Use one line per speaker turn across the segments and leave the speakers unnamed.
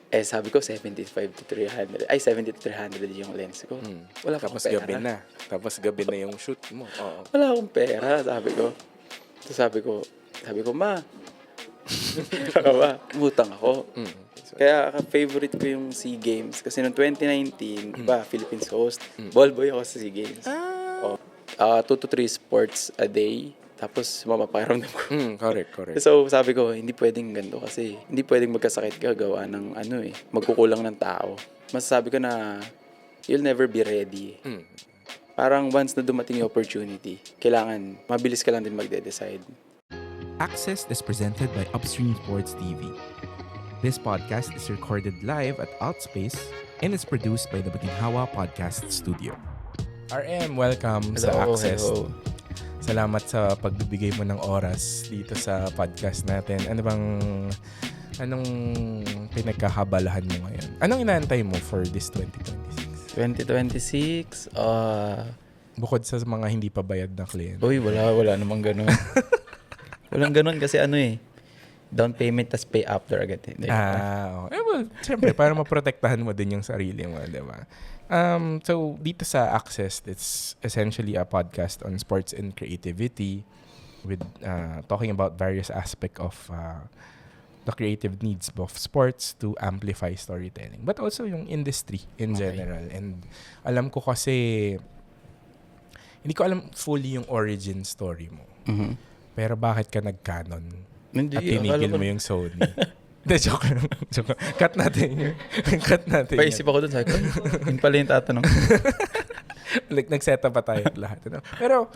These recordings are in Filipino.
Sabi ko 75 to 300. Ay, 70 to 300 yung lens ko. Wala akong pera.
Tapos gabi na yung shoot mo. Oo.
Wala akong pera, sabi ko. So sabi ko, ma, utang ako. Kaya favorite ko yung SEA Games. Kasi noong 2019, iba, Philippines host. Ball boy ako sa SEA Games. 2 to 3 sports a day. Tapos mapaparamdam ko.
Correct.
So sabi ko, hindi pwedeng ganito kasi hindi pwedeng magkasakit ka gawa ng magkukulang ng tao. Masasabi ko na you'll never be ready. Parang once na dumating yung opportunity, kailangan mabilis ka lang din magde-decide.
Access is presented by Upstream Sports TV. This podcast is recorded live at Outspace and is produced by the Baginhawa Podcast Studio.
RM, welcome sa Access.
Hello.
Salamat sa pagbibigay mo ng oras dito sa podcast natin. Anong pinagkakabalahan mo ngayon? Anong inaantay mo for this 2026?
2026,
Bukod sa mga hindi pa bayad na kliyente.
uy, wala namang ganun. Walang ganun kasi down payment tas pay after agad.
Okay. Well, siyempre, para maprotektahan mo din yung sarili mo, di ba? So, dito sa Access, it's essentially a podcast on sports and creativity with talking about various aspects of the creative needs of sports to amplify storytelling. But also yung industry in general. And alam ko kasi, hindi ko alam fully yung origin story mo.
Mm-hmm.
Pero bakit ka nag-canon?
Hindi,
At tinigil mo yung Sony? De, joke lang. Cut natin.
Paisip ako dun, sabi ko, yun pala yung tatanong.
Like, nag-set up pa tayo at lahat. Pero,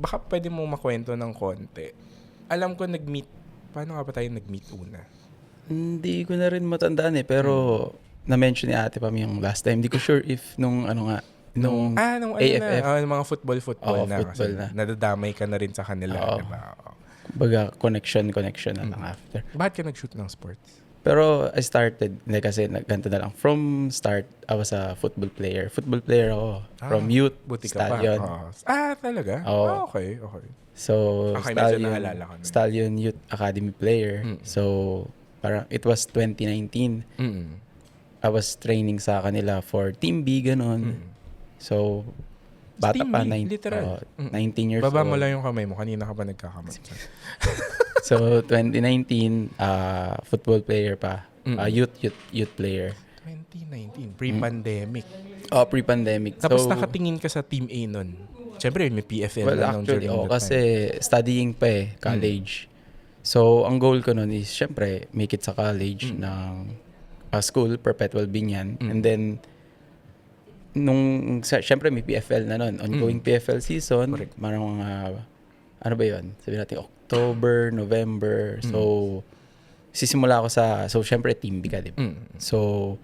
baka pwede mo makwento ng konti. Alam ko paano nga ba tayo nag-meet una?
Hindi ko na rin matandaan pero na-mention ni Ate Pam yung last time. Hindi ko sure if nung AFF.
Mga football na.
Football
kasi
na.
Nadadamay ka na rin sa kanila. Diba?
Baga, connection na lang after.
Bakit ka nag-shoot ng sports?
Pero I started, kasi ganito na lang. From start, I was a football player. Football player ako. From youth,
buti ka
Stallion.
Pa. Talaga?
Oo.
Okay.
So,
Medyo nahalala ko na.
Stallion Youth Academy player. So, parang it was 2019. I was training sa kanila for Team B, ganon. So, bata pa, 19 years old.
Baba mo lang yung kamay mo. Kanina ka pa nagkakamay.
So, 2019, football player pa. Youth player.
2019, pre-pandemic.
Pre-pandemic.
Tapos
so,
nakatingin ka sa Team A nun. Siyempre, may PFL na nung
actually,
during that
kasi
time.
studying pa college. So, ang goal ko nun is, syempre, make it sa college ng school, Perpetual Binyan. And then, syempre may PFL na nun. Ongoing PFL season.
Correct.
Marang ano ba yun? Sabihin natin, October, November. So, sisimula ako so syempre team B ka, diba? So,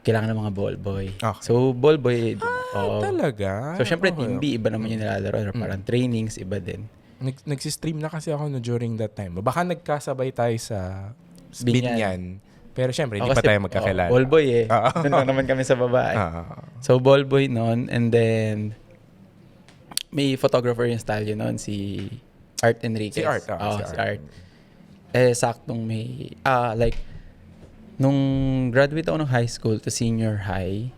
kailangan ng mga ball boy.
Okay.
So, ball boy.
Talaga?
So, syempre team B, iba naman yung nilalaro. Parang trainings, iba din.
Nagsistream na kasi ako during that time. Baka nagkasabay tayo sa Binyan. Pero syempre, hindi pa tayo magkakilala.
Ball boy Doon lang naman kami sa babae. So, ball boy noon. And then, may photographer yung Stallion noon, si Art Enriquez.
Si Art.
Si Art. Saktong may, nung graduate ako ng high school to senior high,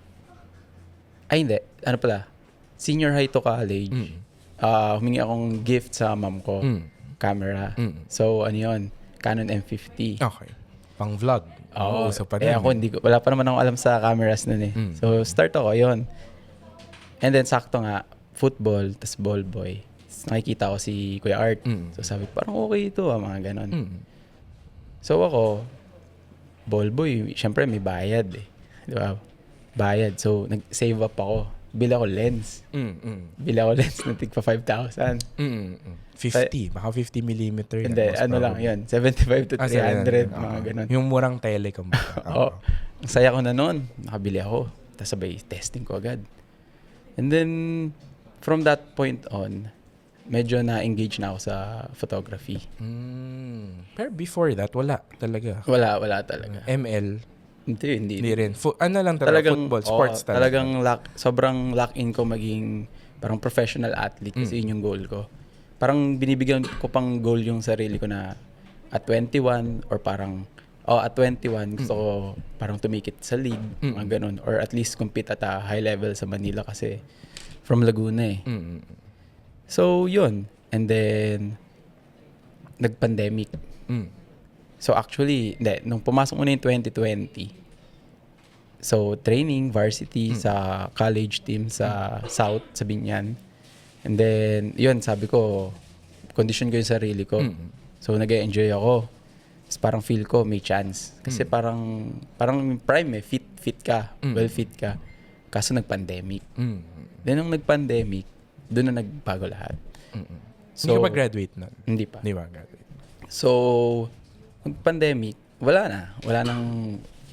hindi. Ano pala? Senior high to college. Humingi akong gift sa mom ko. Camera. So, ano yun? Canon M50.
Okay. Pang vlog.
Oo.
So pa
Ako, wala pa naman ako alam sa cameras nun So, start ako, yun. And then, sakto nga, football, tas ball boy. Tas nakikita ko si Kuya Art. So, sabi ko, parang okay ito, mga ganon. So, ako, ball boy, syempre may bayad Di ba? Bayad. So, nag-save up ako. Bili ako lens. Bili ako lens na tigpa 5,000.
50. Baka 50 mm.
Hindi, lang yun. 75 to 300. Mga ganun.
Yung murang telecom.
Oo. Ang saya ko na noon. Nakabili ako. Tapos sabay, testing ko agad. And then, from that point on, medyo na-engage na ako sa photography.
Pero before that, wala talaga.
Wala talaga.
ML?
Hindi
rin. Ano lang talaga? Football, sports talaga.
Talagang sobrang lock-in ko maging parang professional athlete kasi yun yung goal ko. Parang binibigyan ko pang goal yung sarili ko na at 21 or parang at 21, gusto ko parang tumikit sa league, mga ganun. Or at least compete at a high level sa Manila kasi from Laguna eh. So, yun. And then, nag-pandemic. So, actually, nung pumasok mo na yung 2020, so, training, varsity, sa college team sa South, sa Binyan. And then, yun, sabi ko, condition ko yung sarili ko. So, nag-enjoy ako. Tapos parang feel ko may chance. Kasi parang prime eh, fit ka, well fit ka. Kaso nag-pandemic. Then nung nag-pandemic, doon na nagbago lahat.
So, hindi ka ba graduate na?
Hindi pa.
Hindi ba graduate?
So, nag-pandemic, wala nang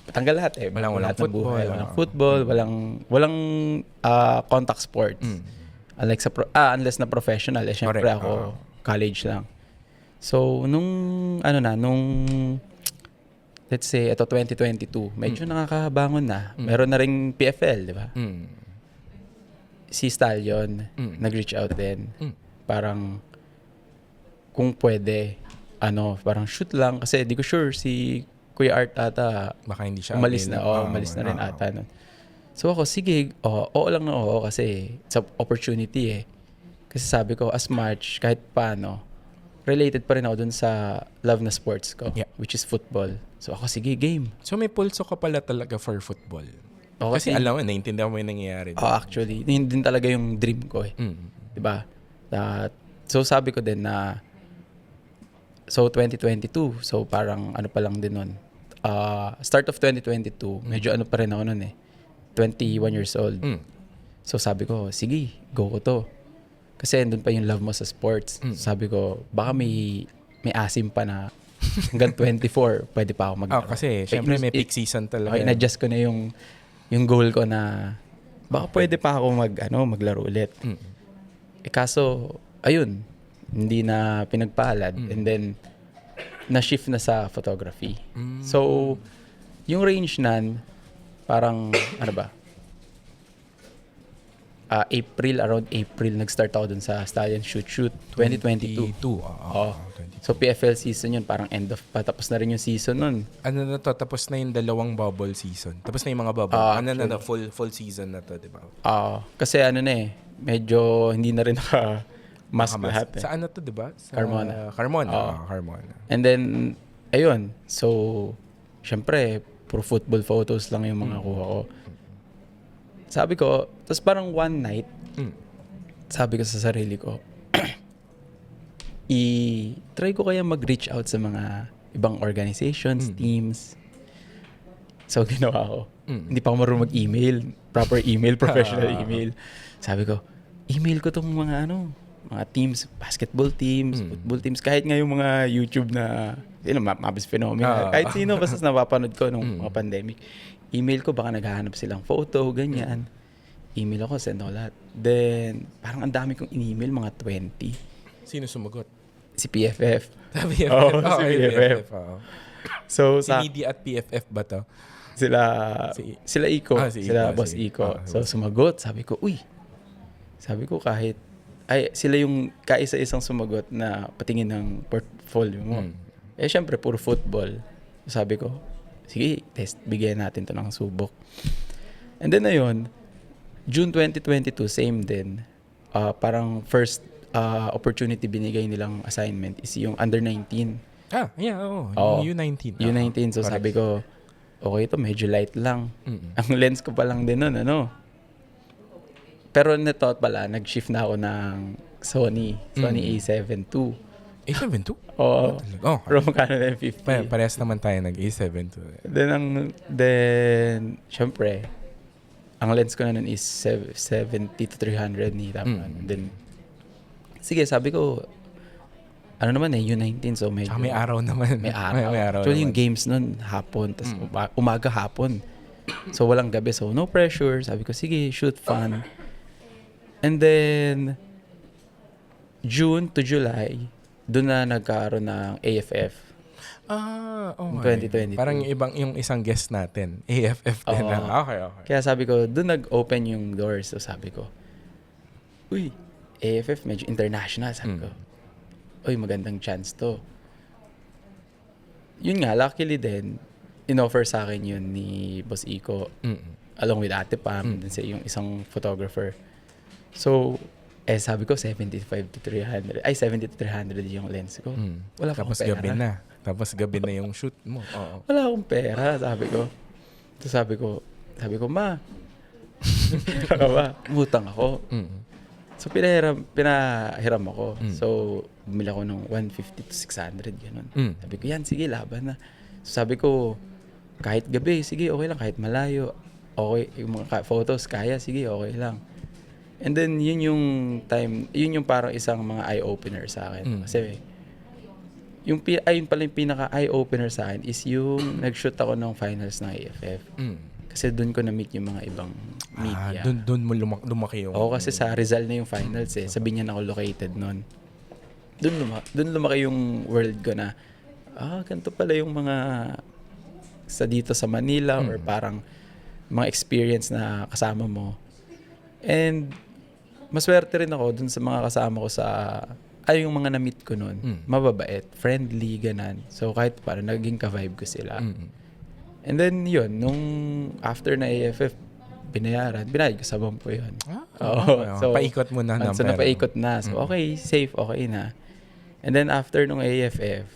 tanggal lahat eh.
Walang
lahat ng
football.
buhay. Walang football, walang contact sports. Unless na professional, eh syempre
Correct.
ako college lang. So, nung let's say, ito 2022, medyo nakakabangon na. Meron na ring PFL, di ba? Si Stallion, nag-reach out din. Parang, kung pwede, parang shoot lang. Kasi di ko sure si Kuya Art ata,
Baka hindi siya
umalis na.
available.
Umalis na rin ata. Nun. So ako, sige, oo lang na oo kasi it's an opportunity eh. Kasi sabi ko, as much, kahit paano, related pa rin ako dun sa love na sports ko,
Yeah.
which is football. So ako, sige, game.
So, may pulso ka pala talaga for football.
O,
Kasi alam mo, naiintindihan mo yung nangyayari.
actually, yun din talaga yung dream ko eh. Diba? So sabi ko din na, so 2022, so parang ano pa lang din nun. Start of 2022, medyo ano pa rin ako nun eh. 21 years old. So sabi ko, sige, go ko to. Kasi andun pa yung love mo sa sports. Sabi ko, baka may asim pa na hanggang 24, pwede pa ako mag-
Kasi, syempre, may peak season talaga.
Okay, na-adjust ko na yung goal ko na baka pwede pa ako maglaro ulit. Kaso, ayun, hindi na pinagpalad. And then, na-shift na sa photography. So, yung range nan, parang, around April, nag-start ako dun sa Stallion Shoot 2022. Oo. So, PFL season yun, parang end of, patapos na rin yung season nun.
Ano na to? Tapos na yung 2 bubble season. Tapos na yung mga bubble. Full season na to, di ba?
Kasi medyo hindi na rin naka-mask lahat eh.
Sa ano to, di ba? Sa
Carmona.
Carmona.
And then, ayun. So, syempre, puro football photos lang yung mga kuha ko. Sabi ko, tapos parang one night, sabi ko sa sarili ko, try ko kaya mag-reach out sa mga ibang organizations, teams. So, ginawa ko. Hindi pa ako marunong mag-email. Proper email, professional email. Sabi ko, email ko tong mga teams, basketball teams, football teams, kahit nga yung mga YouTube na, Mabis Phenomena, kahit sino, basta napapanood ko nung mga pandemic. Email ko, baka naghahanap silang photo, ganyan. Email ako, send ako lahat. Then, parang ang dami kong in-email, mga 20.
Sino sumagot?
Si PFF.
Sa PFF.
Si PFF. So,
Si Media at PFF ba to?
sila Iko.
Si
Sila
Iko,
Boss
si
Iko.
Iko.
So, sumagot. Sabi ko, sila yung kaisa-isang sumagot na patingin ng portfolio mo. Syempre, puro football. So, sabi ko, sige, bigyan natin to ng subok. And then, ayun, June 2022, same din. Parang first opportunity binigay nilang assignment is yung under-19.
Oo. U19.
U19. So,
Correct.
sabi ko, okay, ito medyo light lang. Ang lens ko pa lang din nun, Pero na-thought pala, nag-shift na ako ng Sony A7 II.
A7 II?
Oo.
Oh,
From Canon M50.
parehas naman tayo nag-A7 II.
Then, syempre, ang lens ko na nun is 70 to 300 ni Tama. Then, sige, sabi ko, U19, so medyo...
May araw naman.
May araw.
May araw
Actually,
naman.
yung games nun, hapon, tas umaga hapon. So, walang gabi. So, no pressure. Sabi ko, sige, shoot fun. And then, June to July, doon na nagkaroon ng AFF.
Okay.
2022.
Parang yung isang guest natin, AFF din na. Okay.
Kaya sabi ko, doon nag-open yung doors. So, sabi ko, uy, AFF, medyo international. Sabi ko, uy, magandang chance to. yun nga, luckily din, in-offer sa akin yun ni Boss Iko, along with Ate Pam, din sa yung isang photographer. So, sabi ko 75 to 300. Ay, 70 to 300 yung lens ko. Wala pa akong
Tapos
pera.
Tapos gabi na yung shoot mo. Oo.
Wala akong pera, sabi ko. So sabi ko, ma, baka ba, umutang ako. So pinahiram ako. So bumili ako ng 150 to 600, gano'n. Sabi ko, yan, sige, laban na. So sabi ko, kahit gabi, sige, okay lang. Kahit malayo, okay. Yung mga photos, kaya, sige, okay lang. And then, yun yung parang isang mga eye-opener sa akin. Kasi, ayun pala yung pinaka eye-opener sa akin is yung nag-shoot ako ng finals ng AFF. Kasi doon ko na-meet yung mga ibang media.
Doon mo lumaki yung...
Oo, kasi sa Rizal na yung finals eh. Sabi niya na ako located noon. Doon lumaki yung world ko na, ganito pala yung mga sa dito sa Manila or parang mga experience na kasama mo. And maswerte rin ako dun sa mga kasama ko yung mga na-meet ko noon. Mababait, friendly, ganan. So kahit parang naging ka-vibe ko sila. And then yun, nung after na AFF, binayad ko sa bampo yun.
So, paikot mo na ng
So
pera.
napaikot na. So okay, safe, okay na. And then after nung AFF,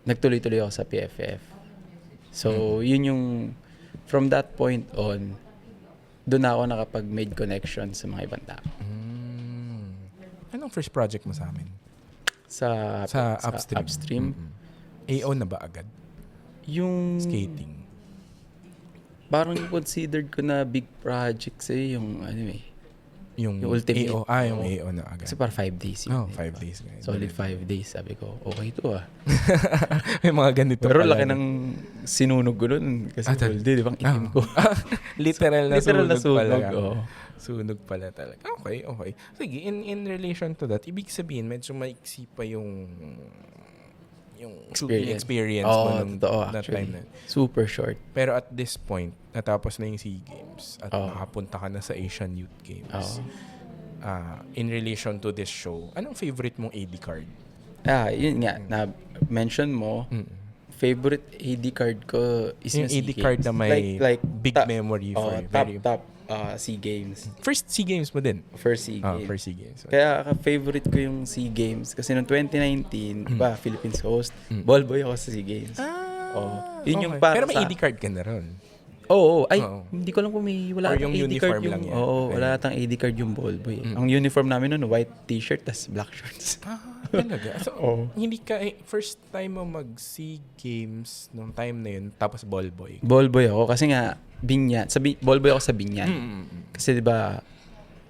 nagtuloy-tuloy ako sa PFF. So yun yung, from that point on, doon ako nakapag-made connection sa mga ibang tao.
Anong first project mo sa amin?
Sa upstream.
AO na ba agad?
Yung
Skating.
parang considered ko na big project yung
Yung
ultimate.
AO. Yung AO na agad.
Kasi para 5 days yun.
5 days. Guys.
Solid 5 days. Sabi ko, okay to
May mga ganito
Pero
pala.
laki ng sinunog ko nun. Kasi whole day, di bang itim ko.
Literal na
Literal na
sunog pala.
sunog. Oo.
Sunog pala talaga. Okay. Sige, in relation to that, ibig sabihin, medyo maiksi pa yung shooting experience mo nung
totoo,
that
actually.
time na.
Super short.
Pero at this point, natapos na yung SEA Games at nakapunta ka na sa Asian Youth Games. In relation to this show, anong favorite mong AD card?
Yun nga, na-mention mo, favorite AD card ko is
Yung AD card na may big memory for you.
Top SEA Games.
First SEA Games mo din?
First SEA Games.
First SEA Games.
Kaya favorite ko yung SEA Games kasi noong 2019, Philippines host, ball boy ako sa SEA Games. Yun yung para
pero may AD card ka na ron.
Hindi ko alam kung wala
or yung
AD
uniform
card
lang yan.
Wala atang AD card yung ball boy. Ang uniform namin noon, white t-shirt tas black shorts.
Talaga? So, hindi ka, first time mo mag-SEA Games nung time na yun, tapos ball boy?
Ball boy ako kasi nga, Binyan. Ball boy ako sa Binyan. Kasi diba,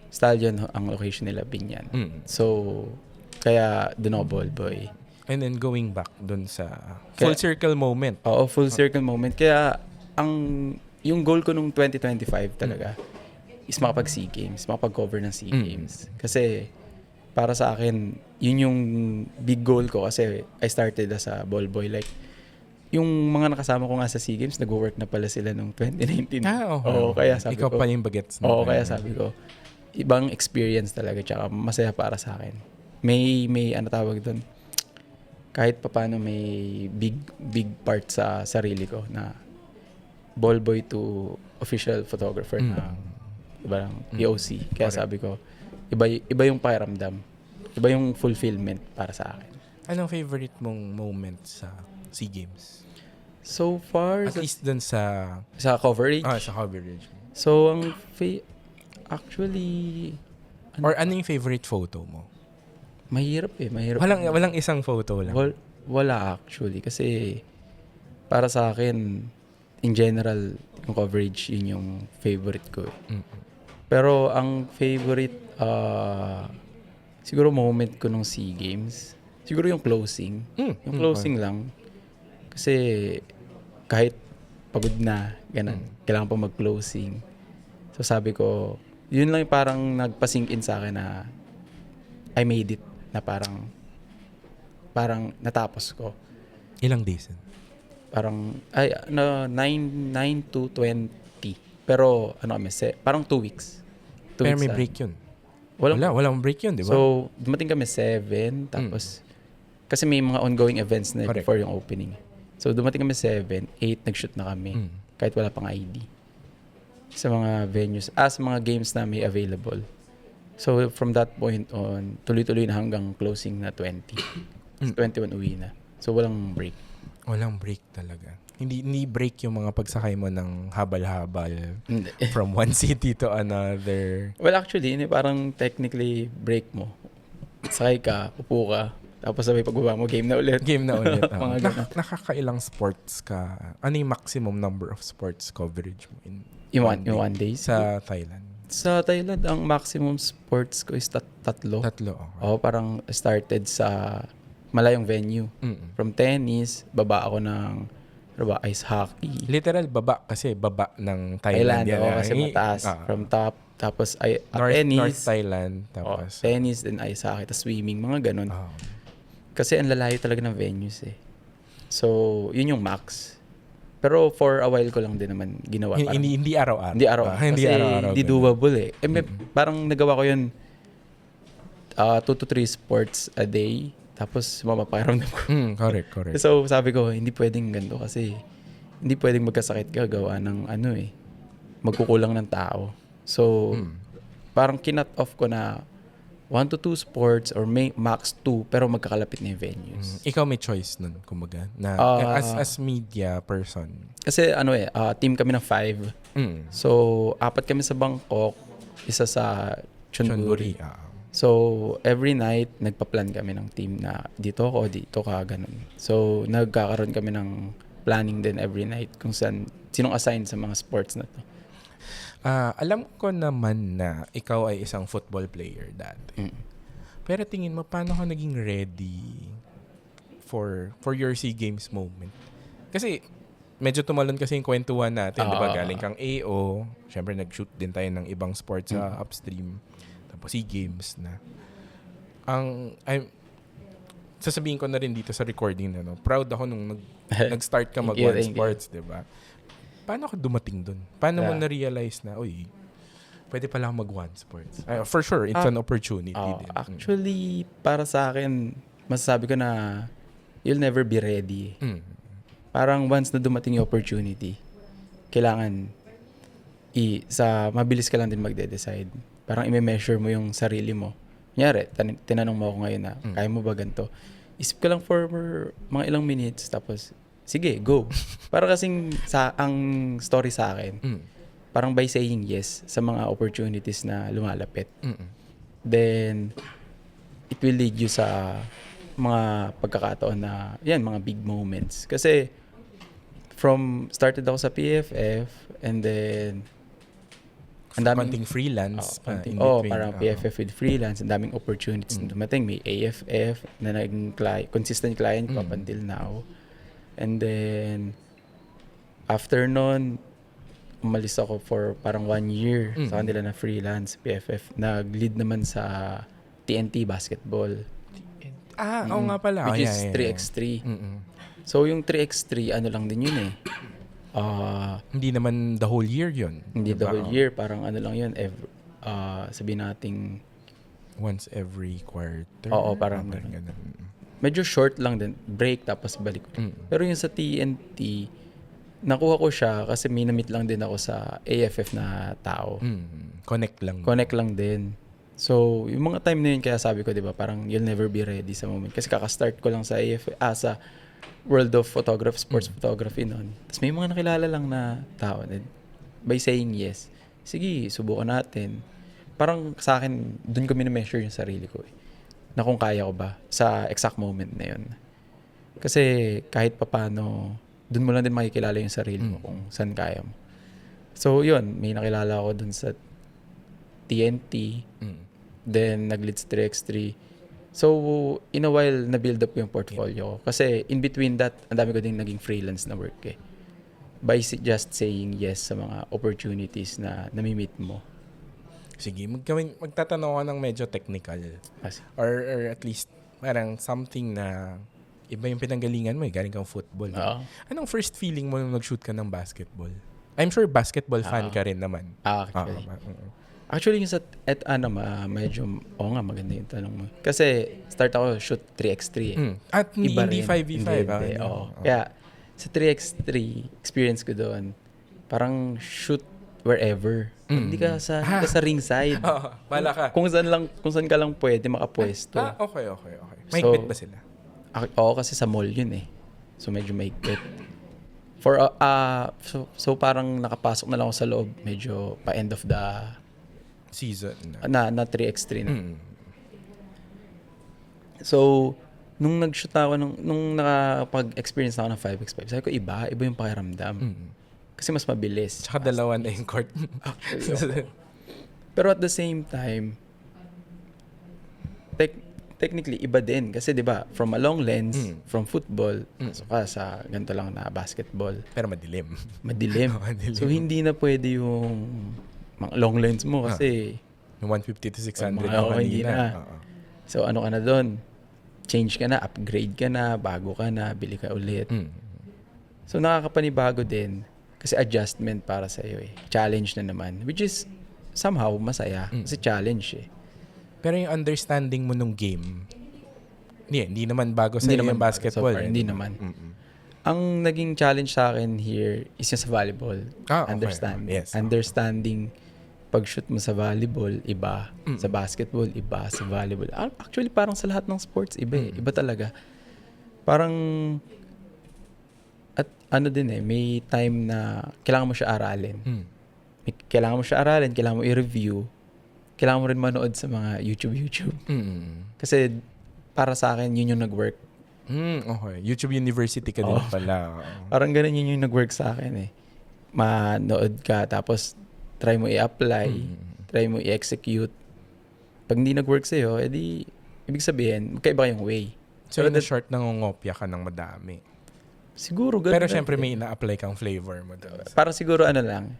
Stallion ang location nila, Binyan. So, kaya doon ako ball boy.
And then going back doon sa full circle moment.
Oo, full circle moment. Kaya, yung goal ko nung 2025 talaga is makapag-SEA Games, makapag-cover ng SEA Games. Kasi, para sa akin, yun yung big goal ko kasi I started as a ball boy. Like, yung mga nakasama ko nga sa SEA Games, nag-work na pala sila nung 2019. Kaya sabi
Ikaw
ko.
pa yung bagets.
Kaya sabi ko, ibang experience talaga, tsaka masaya para sa akin. May ano tawag doon, kahit papaano may big part sa sarili ko na ball boy to official photographer na iba lang, POC. Kaya sabi ko, iba yung pakiramdam. Iba yung fulfillment para sa akin.
Anong favorite mong moment sa SEA Games?
So far,
At least dun sa
coverage.
Sa coverage.
So, ang actually...
Or ano yung favorite photo mo?
Mahirap.
Walang isang photo lang.
Wala actually. Kasi para sa akin, in general, yung coverage, yun yung favorite ko. Pero ang favorite, siguro moment ko nung SEA Games, siguro yung closing. Yung closing lang. Kasi kahit pagod na, ganun, kailangan pa mag-closing. So sabi ko, yun lang yung parang nagpa-sink in sa akin na I made it, na parang natapos ko.
Ilang days?
Parang, 9 to 20. Pero, parang 2 weeks.
Pero may break yun. Walang break yun, di ba?
So, dumating kami 7, tapos, kasi may mga ongoing events na before yung opening. So dumating kami 7, 8 nag-shoot na kami. Kahit wala pang ID. Sa mga venues, sa mga games na may available. So from that point on, tuloy-tuloy na hanggang closing na 20. 21 uwi na. So walang break.
Walang break talaga. Hindi break yung mga pagsakay mo ng habal-habal
Hindi.
from one city to another.
Well, actually, parang technically break mo. Sakay ka, upo ka, tapos sabay pagbaba mo, game na ulit.
Game na ulit.
Mga ganun.
Nakakailang sports ka? Ano yung maximum number of sports coverage mo in
Yung
one day?
one day?
Sa Thailand?
Sa Thailand, ang maximum sports ko is tatlo.
Tatlo. Okay.
Oo, parang started sa malayong venue. From tennis, baba ako ng ice hockey.
Literal baba kasi baba ng Thailand.
Thailand,
yan,
kasi mataas. From top, tapos
North
tennis.
Thailand. Tapos,
Tennis, then ice hockey, tapos swimming, mga ganun. Kasi ang lalayo talaga ng venues eh. So, yun yung max. Pero for a while ko lang din naman ginawa.
Hindi araw-araw.
Hindi araw-araw.
Hindi
Kasi
araw-araw.
hindi doable eh. Parang nagawa ko yun 2 to 3 sports a day. Tapos mapapakiramdam ko.
Correct.
So sabi ko, hindi pwedeng ganito kasi hindi pwedeng magkasakit ka gawa ng magkukulang ng tao. So parang kinut off ko na 1 to 2 sports or max 2 pero magkakalapit na yung venues.
Ikaw may choice nun, kumbaga. Na, as media person.
Kasi team kami ng 5. So 4 kami sa Bangkok, isa sa Chonburi. So, every night, nagpa-plan kami ng team na dito ka, ganun. So, nagkakaroon kami ng planning din every night kung sinong assign sa mga sports na to.
Alam ko naman na ikaw ay isang football player dati. Pero tingin mo, paano ka naging ready for your SEA Games moment? Kasi, medyo tumalon kasi yung kwentuhan natin, di ba? Galing kang AO, syempre nag-shoot din tayo ng ibang sports sa upstream. Tapos SEA Games na. Sasabihin ko na rin dito sa recording na, proud ako nung nag-start ka mag-one sports, di ba? Paano ka dumating dun? Paano mo na-realize na, pwede pala ako mag-one sports? For sure, it's an opportunity din.
Actually, para sa akin, masasabi ko na you'll never be ready. Parang once na dumating yung opportunity, kailangan mabilis ka lang din magde-decide. Parang i-measure mo yung sarili mo. Kunyari, tinanong mo ako ngayon na, kaya mo ba ganito? Isip ka lang for mga ilang minutes, tapos, sige, go. Parang kasing ang story sa akin, parang by saying yes sa mga opportunities na lumalapit. Then, it will lead you sa mga pagkakataon na, mga big moments. Kasi, started ako sa PFF, and then, ang daming
konting freelance.
Parang PFF with freelance. Ang daming opportunities na dumating. May AFF na naging consistent client ko up until now. And then, after nun, umalis ako for parang 1 year sa kanila na freelance, PFF. Nag-lead naman sa TNT basketball.
Oo nga pala.
Which is 3x3. So, yung 3x3, lang din yun eh.
Hindi naman the whole year yun.
Hindi the whole year. Parang lang yun. Sabihin nating
once every quarter.
Oo, parang ganun. Medyo short lang din. Break, tapos balik. Pero yung sa TNT, nakuha ko siya kasi may na-meet lang din ako sa AFF na tao. Connect lang din. So, yung mga time na yun, kaya sabi ko, di ba, parang you'll never be ready sa moment. Kasi kakastart ko lang sa AFF, sa world of photography, sports photography noon. Tapos may mga nakilala lang na tao. By saying yes, sige, subukan natin. Parang sa akin, dun ko mini-measure yung sarili ko. Na kung kaya ko ba sa exact moment na yun. Kasi kahit papano, dun mo lang din makikilala yung sarili mo kung saan kaya mo. So yun, may nakilala ako dun sa TNT. Then nag-leads 3x3. So, in a while, na-build up ko yung portfolio. Kasi, in between that, ang dami ko din naging freelance na work eh. By just saying yes sa mga opportunities na nami-meet mo.
Sige, magtatanong ako ng medyo technical. Or at least, parang something na iba yung pinanggalingan mo eh. Galing kang football. Anong first feeling mo nung nag-shoot ka ng basketball? I'm sure basketball fan ka rin naman.
Actually. Actually, yung medyo, maganda yung tanong mo. Kasi, start ako shoot 3x3 eh.
At hindi 5v5.
Kaya, Sa 3x3, experience ko doon, parang shoot wherever. Hindi ka sa ringside.
Wala ka.
Kung saan ka lang pwede makapwesto.
Okay. Mahigpit ba sila?
Oo, kasi sa mall yun eh. So medyo mahigpit. So parang nakapasok na lang ako sa loob, medyo pa end of the
Season.
na 3x3 na. So nung nag-shoot ako nung nakapag-experience ako ng 5x5, sabi ko iba yung pakiramdam. Kasi mas mabilis.
Tsaka dalawa na yung court.
Pero at the same time, technically iba din kasi 'di ba, from a long lens, from football, so ka sa ganito lang na basketball.
Pero madilim.
Madilim. So hindi na pwede yung mga long lens mo kasi
Yung 150 to 600
hindi
kanina.
na. So ano ka na doon? Change ka na, upgrade ka na, bago ka na, bili ka ulit. So nakakapanibago din kasi adjustment para sa iyo eh. Challenge na naman, which is somehow masaya kasi challenge eh.
Pero yung understanding mo nung game, hindi naman bago sa yung basketball.
So far, hindi naman. Ang naging challenge sa akin here is yung sa volleyball. Understanding.
Yes.
Understanding pag-shoot mo sa volleyball, iba. Sa basketball, iba. Sa volleyball. Actually, parang sa lahat ng sports, iba eh. Iba talaga. Parang, at ano din eh, may time na kailangan mo siya aralin. Kailangan mo siya aralin, kailangan mo i-review, kailangan mo rin manood sa mga YouTube. Kasi para sa akin, yun yung nag-work.
Okay. YouTube University ka din pala.
Parang ganun yun yung nag-work sa akin eh. Manood ka, tapos try mo i-apply, try mo i-execute. Pag hindi nag-work sa'yo, edi, ibig sabihin, magkaiba yung way.
So, in the short, nangungopya ka ng madami.
Siguro ganun.
Pero syempre, may ina-apply kang flavor mo doon.
Parang siguro ano lang,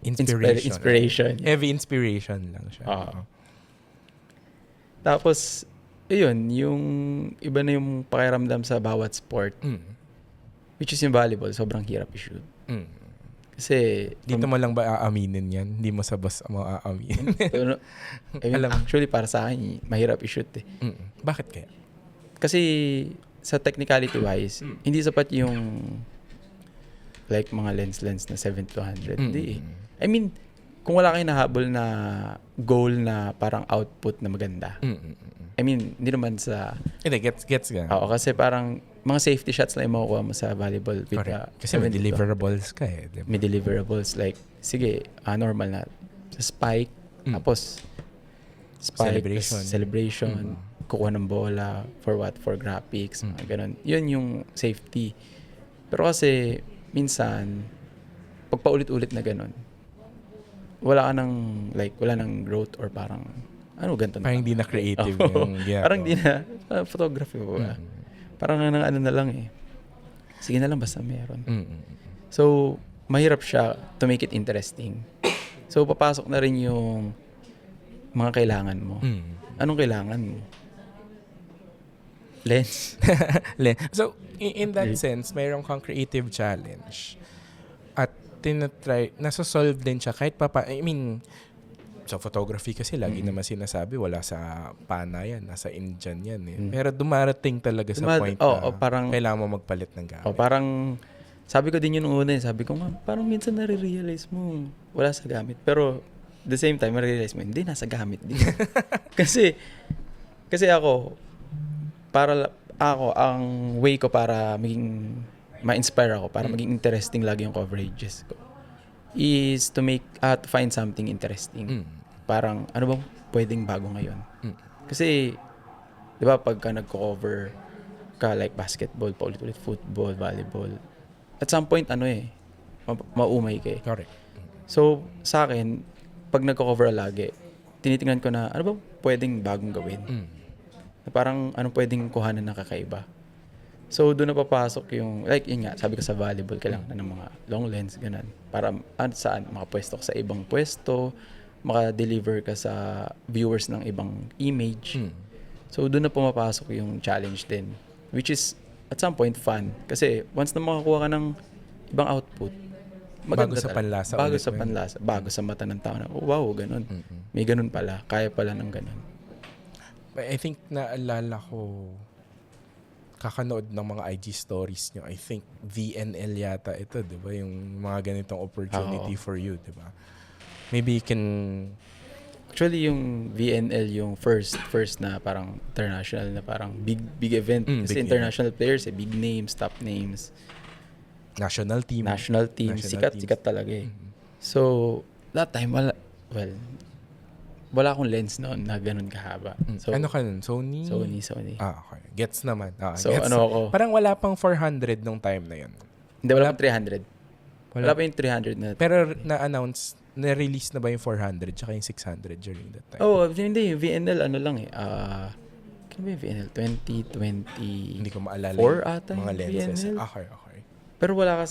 inspiration.
Heavy inspiration lang siya.
Tapos, yun, yung iba na yung pakiramdam sa bawat sport, which is yung volleyball, sobrang hirap i-shoot. Kasi,
dito mo lang ba aaminin yan? Hindi mo sa boss mo aaminin?
Actually, para sa akin, mahirap i-shoot eh.
Bakit kaya?
Kasi, sa technicality-wise, hindi sapat yung like mga lens na 7-200. Hindi eh. I mean, kung wala kayong nahabol na goal na parang output na maganda. I mean, hindi naman sa...
Hindi, gets ka.
Oo, kasi parang mga safety shots lang yung makukuha mo sa volleyball. With
kasi may deliverables ka eh. Diba?
May deliverables. Like, sige, normal na. Sa spike, tapos spike, celebration, kukuha ng bola, for what? For graphics, mga ganun. Yun yung safety. Pero kasi, minsan, pag paulit-ulit na ganun, wala nang growth or parang, ganito na.
Parang hindi na creative yung
parang hindi na, photography ko ba? Parang ano na lang eh. Sige na lang basta meron. So, mahirap siya to make it interesting. So, papasok na rin yung mga kailangan mo. Anong kailangan mo? Lens.
So, in that sense, mayroon kang creative challenge. At nasa-solve din siya kahit sa photography kasi lagi naman sinasabi wala sa pana yan, nasa Indian yan eh. Pero dumarating talaga sa point na
parang,
kailangan mo magpalit ng gamit.
Parang, sabi ko din yun una eh. Sabi ko parang minsan nare-realize mo wala sa gamit. Pero, the same time, nare-realize mo, hindi, nasa gamit din. kasi ako, ang way ko para maging ma-inspire ako, para maging interesting lagi yung coverages ko, is to find something interesting. Parang, ano bang pwedeng bago ngayon? Kasi, di ba, pagka nagko-cover ka like basketball, paulit-ulit football, volleyball, at some point, maumay ka eh.
Correct.
So, sa akin, pag nagko-cover lagi, tinitingnan ko na, ano bang pwedeng bagong gawin? Na parang, anong pwedeng kuhanan na kakaiba? So, doon na papasok yung, like, yun nga, sabi ko sa volleyball, kailangan na ng mga long lens, ganun. Para, saan? Makapwesto ka sa ibang pwesto, maka-deliver ka sa viewers ng ibang image. So, doon na pumapasok yung challenge din. Which is, at some point, fun. Kasi, once na makakuha ka ng ibang output, maganda
bago sa panlasa.
Bago sa panlasa. Bago sa mata ng tao na, wow, ganun. May ganun pala. Kaya pala ng ganun.
I think naalala ko, kakanood ng mga IG stories nyo, I think VNL yata ito, di ba? Yung mga ganitong opportunity for you, di ba? Maybe you can...
Actually, yung VNL yung first na parang international na parang big event. Kasi
big
international players, big names, top names.
National team.
Sikat talaga eh. So, that time, wala akong lens noon na ganun kahaba. So,
ano ka nun? Sony?
Sony.
Okay. Gets naman.
So,
gets.
ano ako?
Parang wala pang 400 nung time na yun.
Hindi, wala pang 300. Wala pa yung 300 na.
Pero na-announce, na-release na ba yung 400 tsaka yung 600 during that time?
Oh, hindi. Yung VNL, ano lang eh. Kano ba yung VNL? 2024
Hindi ko maalala
ata
mga
yung
lenses.
VNL.
Okay.
Pero wala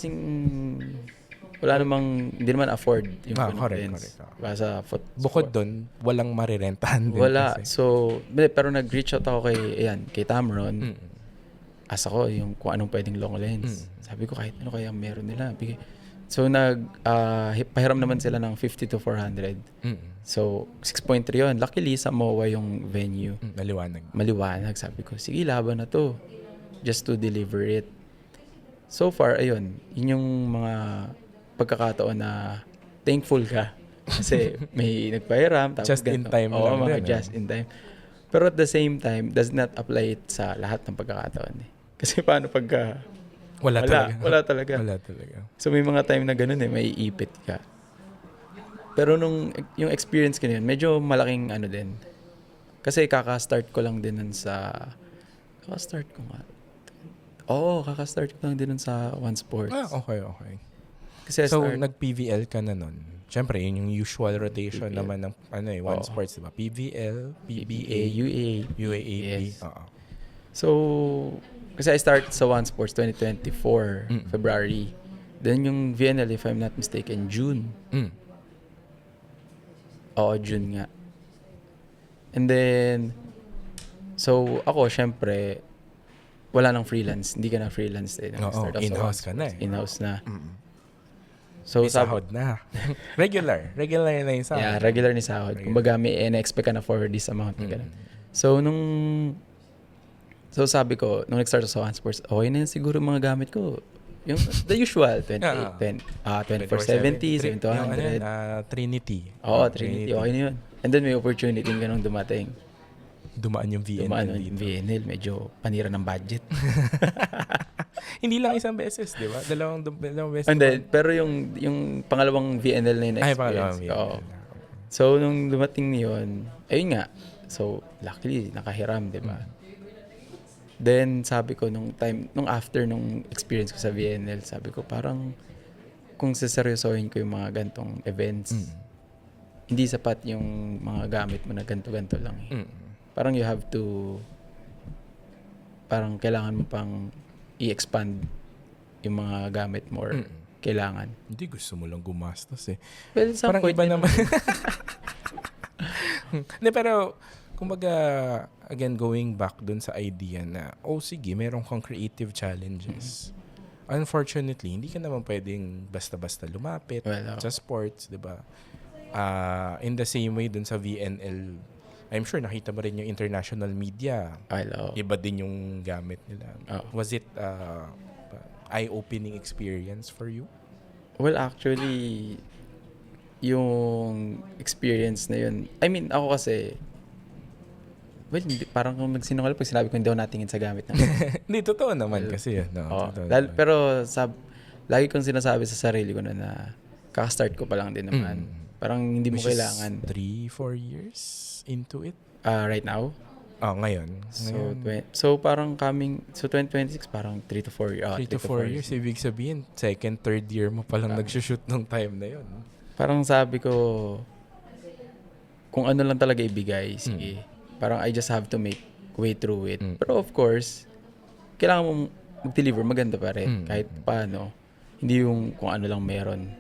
namang, hindi naman afford yung
correct.
Basta
Bukod doon, walang marirentahan din
wala.
kasi.
So, pero nag-reach out ako kay Tamron. Asa ko yung kung anong pwedeng long lens. Sabi ko kahit ano kaya meron nila. So, pahiram naman sila ng 50 to 400. So, 6.3 yun. Luckily, sa MOA yung venue. Maliwanag. Sabi ko, sige, laban na to. Just to deliver it. So far, ayun. Yun yung mga pagkakataon na thankful ka. Kasi may nagpahiram. Tapos
Just in time lang
mga
din,
just in time. Pero at the same time, does not apply it sa lahat ng pagkakataon. Kasi paano pagka... Wala talaga. So may mga time na ganun may ipit ka. Pero yung experience ko na yun, medyo malaking ano din. Kasi kaka-start ko lang din kaka-start ko lang din sa One Sports.
Okay.
Kasi
so, nag-PVL ka na nun. Siyempre, yun yung usual rotation
PVL.
naman ng One Sports, diba? PVL, PBA, UAAP.
Yes. So, kasi I started sa One Sports 2024, February. Then yung VNL, if I'm not mistaken, June. June nga. And then, so ako, syempre, wala nang freelance. Hindi ka na freelance eh.
In-house ka na eh.
In-house na.
So, may sahod na. Regular na yung sahod.
Yeah, regular ni sahod. Kumbaga, may na-expect ka na for this amount. So, sabi ko, nung nag-start sa One Sports, okay na yun siguro mga gamit ko. Yung the usual, 2470, 7200.
Trinity.
Trinity. Okay na yun. And then may opportunity ganun dumating.
Dumaan yung VNL.
Medyo panira ng budget.
Hindi lang isang beses, di ba? Dalawang beses.
And then, pero yung pangalawang VNL na yun experience. So, nung dumating yun, ayun nga. So, luckily, nakahiram, di ba? Then, sabi ko, nung after nung experience ko sa VNL, sabi ko, parang, kung saseryosohin ko yung mga gantong events, hindi sapat yung mga gamit mo na ganto-ganto lang. Parang you have to, parang kailangan mo pang i-expand yung mga gamit mo or kailangan.
Hindi, gusto mo lang gumastos eh.
Well, some
parang
point
iba naman. Hindi, pero, kumbaga, again, going back dun sa idea na, sige, meron kang creative challenges. Unfortunately, hindi ka naman pwedeng basta-basta lumapit sa sports, di ba? In the same way dun sa VNL, I'm sure nakita mo rin yung international media. Iba din yung gamit nila. Was it eye-opening experience for you?
Well, actually, yung experience na yun, I mean, ako kasi, parang kung nagsinungaling pag sinabi ko hindi ako natingin sa gamit namin.
Hindi, totoo naman kasi.
Pero lagi kong sinasabi sa sarili ko na kaka-start ko pa lang din naman. Parang hindi mo kailangan.
3-4 years into it?
Right now?
Ngayon.
So parang 2026, parang 3 to 4 years.
3 to 4 years. Ibig sabihin, second, third year mo palang nagsushoot nung time na yun.
Parang sabi ko, kung ano lang talaga ibigay, sige. Parang I just have to make way through it. Pero of course, kailangan mong mag-deliver, maganda pa rin. Kahit paano. Hindi yung kung ano lang meron.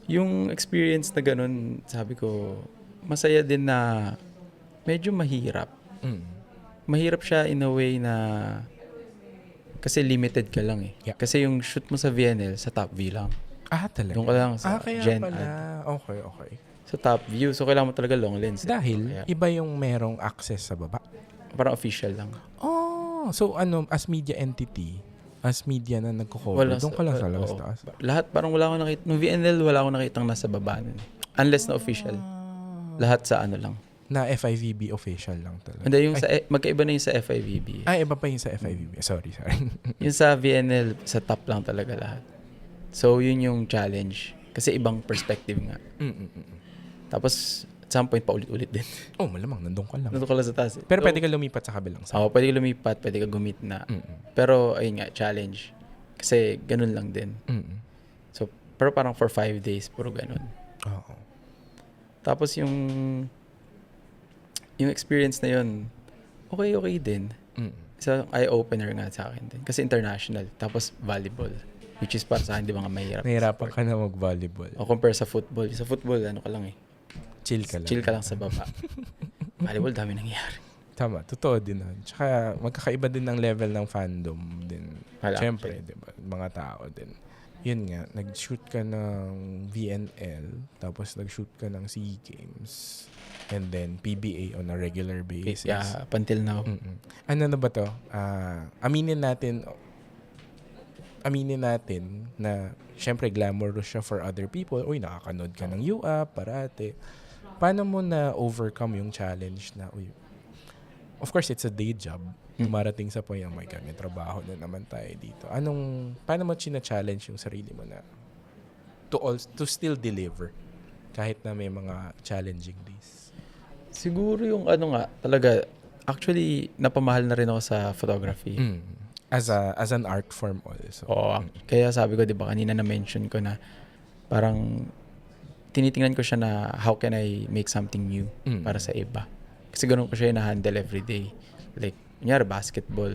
Yung experience na ganun, sabi ko, masaya din na medyo mahirap. Mahirap siya in a way na kasi limited ka lang eh.
Yeah.
Kasi yung shoot mo sa VNL, sa top view lang.
Talaga?
Doon ka lang sa
kaya
Gen
pala.
Ad.
Okay.
Sa top view. So, kailangan mo talaga long lens.
Dahil, iba yung merong access sa baba.
Parang official lang.
So as media entity, as media na nagko-cover, doon ka lang sa labas
oo.
taas.
Lahat, parang wala akong nakita. Nung VNL, wala akong nakitang nasa baba nun. Unless na official. Lahat sa ano lang.
Na FIVB official lang talaga.
Hindi, yung magkaiba na yung sa FIVB.
Iba pa yung sa FIVB. Sorry.
Yung sa VNL, sa top lang talaga lahat. So, yun yung challenge. Kasi ibang perspective nga. Tapos, at some point, paulit-ulit din.
Malamang, nandun ka lang.
Nandun ko lang sa taas.
Pero pwede ka lumipat sa kabilang side.
Pwede ka lumipat, pwede ka gumit na. Pero, ayun nga, challenge. Kasi, ganun lang din. So, pero parang for 5 days, puro ganun.
Oo.
Tapos, yung experience na yun, okay din. Isang eye-opener nga sa akin din. Kasi international. Tapos, volleyball. Which is para sa akin, di ba nga mahirap.
Nahirapan ka na mag-volleyball.
O compare sa football. Sa football, ano ka lang eh.
Chill ka lang.
Chill ka lang sa baba. Volleyball, dami nangyari.
Tama, totoo din nun. Tsaka magkakaiba din ng level ng fandom din.
Wala,
Siyempre, di ba? Mga tao din. Yun nga, nag-shoot ka ng VNL, tapos nag-shoot ka ng SEA Games, and then PBA on a regular basis.
Yeah, up until now.
Ano na ba to? Aminin natin na syempre glamorous siya for other people. Uy, nakakanood ka ng UAP, parate. Paano mo na overcome yung challenge na, of course, it's a day job. Dumarating sa point, oh my God, may trabaho na naman tayo dito. Paano mo china-challenge yung sarili mo na to still deliver kahit na may mga challenging days?
Siguro yung talaga, actually, napamahal na rin ako sa photography.
As an art form also.
Oo. Kaya sabi ko, di ba, kanina na-mention ko na parang tinitingnan ko siya na how can I make something new para sa iba. Kasi ganun ko siya na-handle every day. Like, kunyari, basketball.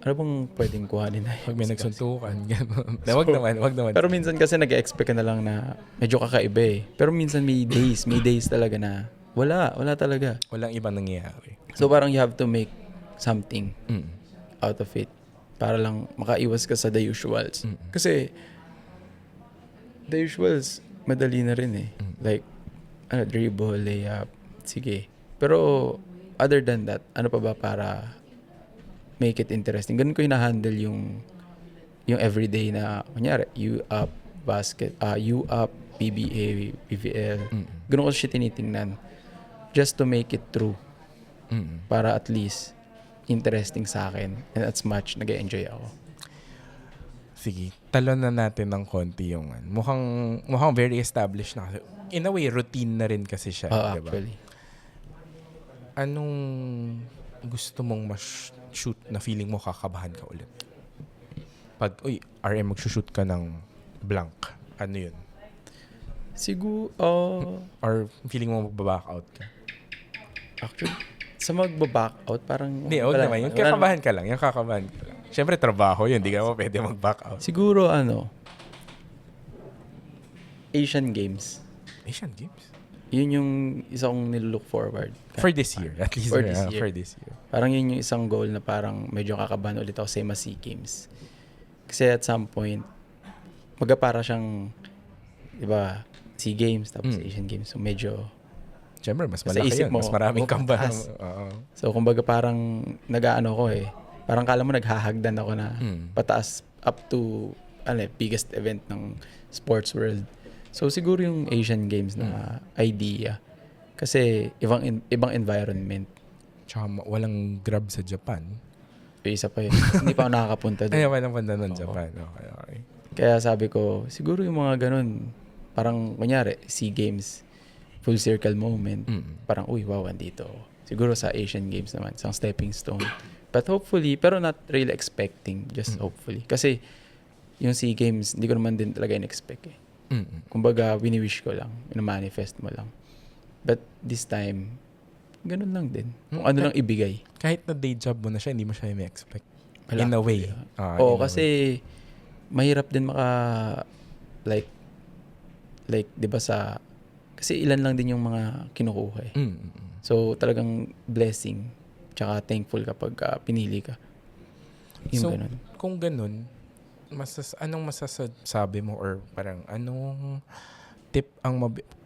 Ano bang pwedeng kuhanin na?
Pag may nagsuntukan, gano'n. Wag naman.
Pero minsan kasi nag-expect ka na lang na medyo kakaiba eh. Pero minsan may days talaga na wala talaga.
Walang ibang nangyayari.
So parang you have to make something out of it para lang makaiwas ka sa the usuals. Kasi the usuals madali na rin eh. Like dribble, layup, sige. Pero other than that, ano pa ba para make it interesting? Ganun ko hina-handle yung everyday na kunyari, UAP, basket, UAP, PBA, PVL. Ganun ko siya tinitingnan just to make it true. Para at least interesting sa akin and as much nag-enjoy ako.
Sige, talon na natin ng konti yung mukhang very established na kasi. In a way, routine na rin kasi siya. Diba?
Actually.
Anong gusto mong shoot na feeling mo kakabahan ka ulit? Pag, RM, magsushoot ka ng blank. Ano yun?
Siguro,
Or feeling mo magbaback out ka?
actually, sa magbaback out, parang...
Hindi, huwag naman. Yung kakabahan ka lang. Siyempre, trabaho yun. Hindi ka mo pwede mag-back out.
Siguro, Asian Games.
Asian Games?
Yun yung isang nilook forward.
For this year. At least
For this year.
For this year.
Parang yun yung isang goal na parang medyo kakabahan ulit ako sa SEA Games. Kasi at some point, para siyang, di ba, SEA Games, tapos Asian Games. So medyo...
Siyempre, mas
sa
malaki
isip
yun.
mo,
Mas maraming kamba.
So, kumbaga parang nag-aano ko eh. Parang kala mo naghahagdan ako na pataas up to biggest event ng sports world. So, siguro yung Asian Games na idea. Kasi ibang environment.
Tsaka walang Grab sa Japan.
Isa pa yun. Hindi pa ako nakakapunta doon.
Ay, walang punta ng Japan. Okay.
Kaya sabi ko, siguro yung mga ganun, parang kunyari, SEA Games, full circle moment. Parang, wow, andito. Siguro sa Asian Games naman, isang stepping stone. But hopefully, pero not really expecting, just hopefully. Kasi yung SEA Games, hindi ko naman din talaga in-expect eh. Kumbaga, wini-wish ko lang, manifest mo lang. But this time, ganun lang din. Kung ano lang ibigay.
Kahit na day job mo na siya, hindi mo siya i-expect. In a way.
Oo, kasi mahirap din like, di ba kasi ilan lang din yung mga kinukuha eh. So, talagang blessing. Tsaka thankful kapag pinili ka. Yung ganun.
Kung ganun, anong masasabi mo or parang anong tip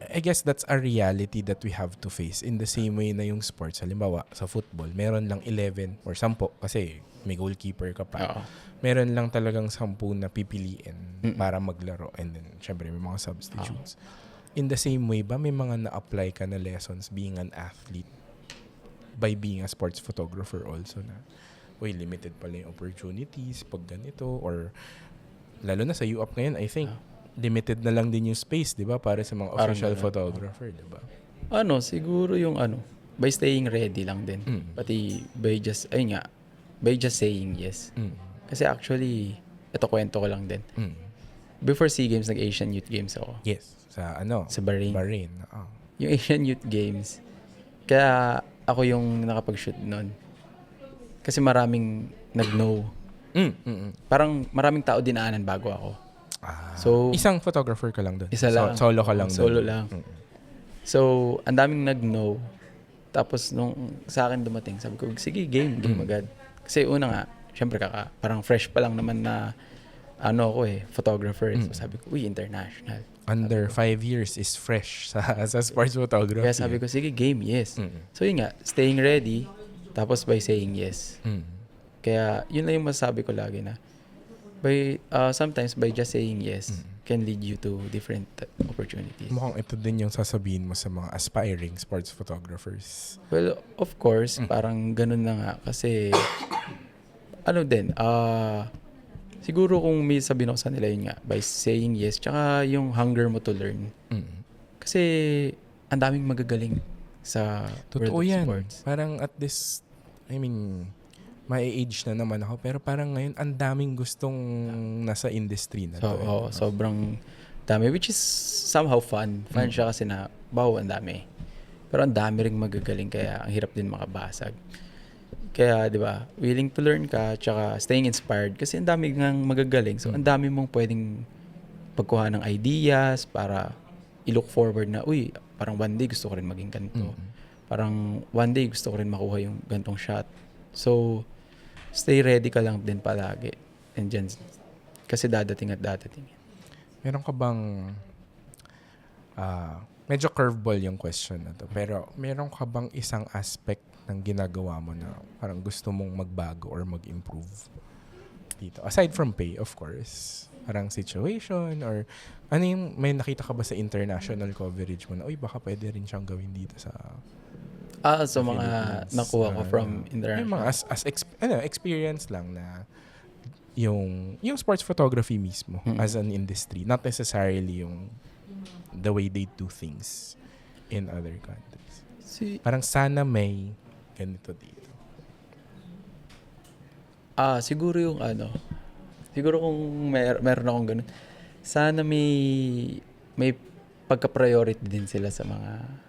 I guess that's a reality that we have to face in the same way na yung sports. Halimbawa, sa football, meron lang 11 or 10 kasi may goalkeeper ka pa.
Oo.
Meron lang talagang 10 na pipiliin para maglaro, and then syempre may mga substitutes. In the same way ba, may mga na-apply ka na lessons being an athlete by being a sports photographer also na limited pala yung opportunities pag ganito, or lalo na sa UAP ngayon, I think limited na lang din yung space, di ba, para sa mga official photographer, di ba?
Siguro yung by staying ready lang din. Pati by just saying yes. Kasi actually, ito kwento ko lang din. Before SEA Games, nag-Asian Youth Games ako.
Yes. Sa
Sa Bahrain.
Bahrain.
Yung Asian Youth Games, kaya ako yung nakapag-shoot nun. Kasi maraming nag-know. Parang maraming tao dinaanan bago ako. So,
isang photographer ka lang doon?
Isa lang.
Solo ka lang
Solo
doon?
lang. So, ang daming nag-know. Tapos, nung sa akin dumating, sabi ko, sige, game agad. Kasi una nga, syempre parang fresh pa lang naman na photographer. So, sabi ko, international.
Under 5 years is fresh sa sports photography.
Kaya sabi ko, sige, game, yes. So, yun nga, staying ready, tapos by saying yes. Kaya, yun lang yung masasabi ko lagi na, sometimes by just saying yes can lead you to different opportunities.
Mukhang ito din yung sasabihin mo sa mga aspiring sports photographers.
Well, of course, parang ganun na nga. Kasi, siguro kung may sabihin ako sa nila yun nga, by saying yes, tsaka yung hunger mo to learn. Kasi, ang daming magagaling sa
Totoo
world of
yan.
sports.
Parang at this, may-age na naman ako, pero parang ngayon, ang daming gustong nasa industry na to.
Sobrang dami, which is somehow fun. Fun siya kasi na, ang dami. Pero ang dami ring magagaling, kaya ang hirap din makabasag. Kaya, di ba, willing to learn ka, tsaka staying inspired, kasi ang dami ngang magagaling. So, ang dami mong pwedeng pagkuha ng ideas para i-look forward na, parang one day gusto ko rin maging ganito. Parang one day gusto ko rin makuha yung gantong shot. So, stay ready ka lang din palagi. And dyan, kasi dadating at dadating.
Meron ka bang, medyo curveball yung question na to, pero meron ka bang isang aspect ng ginagawa mo na parang gusto mong magbago or mag-improve dito? Aside from pay, of course. Parang situation or may nakita ka ba sa international coverage mo na, baka pwede rin siyang gawin dito sa
So mga nakuha ko from international.
Mga experience lang na yung sports photography mismo as an industry, not necessarily yung the way they do things in other countries. Parang sana may ganito dito.
Siguro yung siguro kung meron akong ganun, sana may pagka-priority din sila sa mga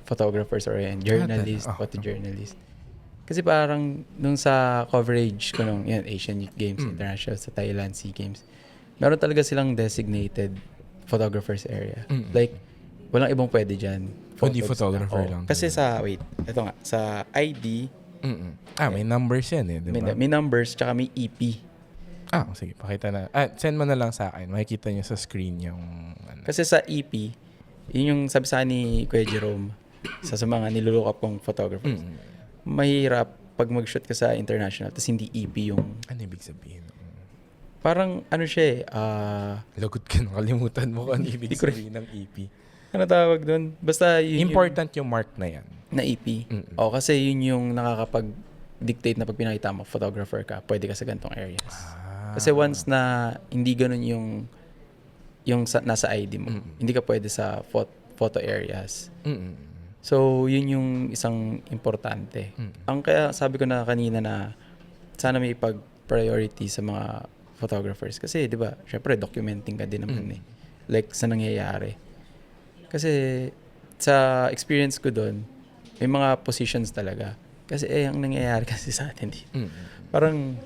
photographers or journalists, photojournalists. Kasi parang nung sa coverage ko nung Asian Youth Games, International sa Thailand SEA Games, meron talaga silang designated photographers area. Like, walang ibang pwede dyan.
Hindi photographer lang.
Kasi ito nga, sa ID,
may numbers yan diba?
May numbers, tsaka may EP.
Sige, pakita na. Send mo na lang sa akin. Makikita nyo sa screen yung
Kasi sa EP, yun yung sabi sa ni Kuya Jerome, sa mga nilulook up kong photographers. Mahirap pag mag-shoot ka sa international tapos hindi EP yung...
Ano ibig sabihin?
Parang siya
lagot ka, nakalimutan mo kung ano ibig sabihin ng EP.
Ano tawag doon? Basta yun
important yung mark na yan.
Na EP. Kasi yun yung nakakapag-dictate na pag pinakita mo, photographer ka, pwede ka sa ganitong areas. Kasi once na hindi ganun yung nasa ID mo, hindi ka pwede sa photo areas. So, yun yung isang importante. Ang kaya sabi ko na kanina na sana may pag-priority sa mga photographers. Kasi, di ba, syempre, documenting ka din naman Like, sa nangyayari. Kasi, sa experience ko doon, may mga positions talaga. Kasi, ang nangyayari kasi sa atin dito. Parang,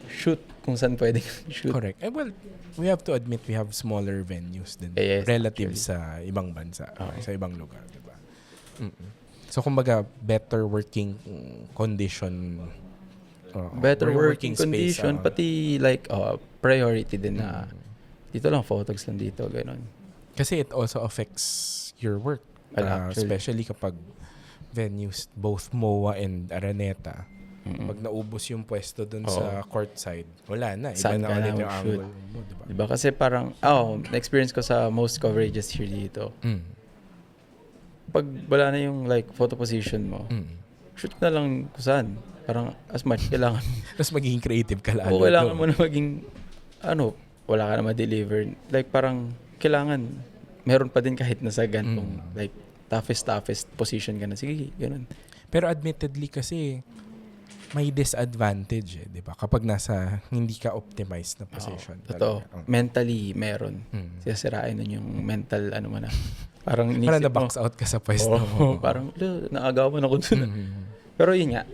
shoot kung saan pwede shoot.
Correct. Well, we have to admit we have smaller venues din relative sa ibang bansa, sa ibang lugar, di ba? So, kumbaga, better working condition.
Better working condition, pati like, priority din na dito lang, photos lang dito, gano'n.
Kasi it also affects your work.
Well, actually.
Especially kapag venues, both MOA and Araneta, pag naubos yung pwesto dun sa courtside, wala na. Iba
Saan
na
ka
ulit
na
yung
mag-shoot?
angle mo, diba?
Diba? Kasi parang, na-experience ko sa most coverages here dito. Pag wala na yung like photo position mo, shoot ka na lang kung saan. Parang as much kailangan.
Tapos magiging creative ka lalo.
O kailangan mo na maging, wala ka na ma-deliver. Like parang, kailangan, meron pa din kahit nasa gantong, like, toughest position ka na. Sige, ganun.
Pero admittedly kasi, may disadvantage di ba? Kapag nasa hindi ka optimized na position.
Totoo. Mentally, meron. Sisirain nun yung mental, mo na. Parang
na-box out ka sa pwesto mo.
Parang, naagawan ako dun. Pero yun nga,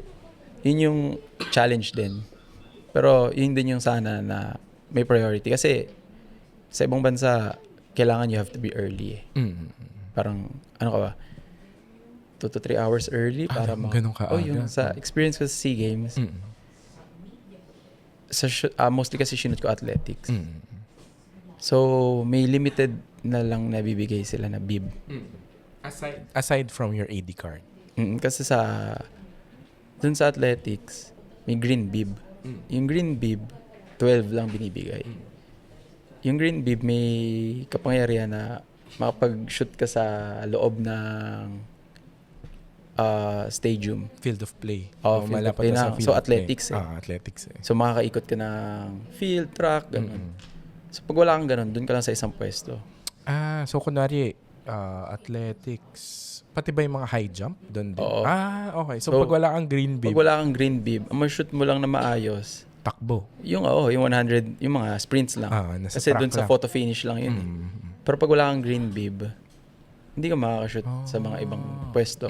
yun yung challenge din. Pero yun din yung sana na may priority. Kasi sa ibang bansa, kailangan you have to be early. Parang, ka ba? 2 to 3 hours early para
ganun ka aga.
yung sa experience ko sa SEA Games, mostly kasi sinut ko athletics. So, may limited na lang nabibigay sila na bib.
Aside from your AD card.
Kasi dun sa athletics, may green bib. Yung green bib, 12 lang binibigay. Yung green bib, may kapangyarihan na makapag-shoot ka sa loob ng stadium.
Field of play.
Field of play na. So, athletics
athletics
So, makakaikot ka ng field, track, gano'n. So, pag wala kang gano'n, dun ka lang sa isang pwesto.
So kunwari, athletics, pati ba yung mga high jump doon din?
Oo.
Okay. So pag wala kang green bib,
Pag wala kang green bib, ang ma-shoot mo lang na maayos,
takbo.
yung 100, yung mga sprints lang.
Nasa
Kasi
track
dun sa
lang.
photo finish lang yun. Pero pag wala kang green bib, hindi ka makakashoot sa mga ibang pwesto.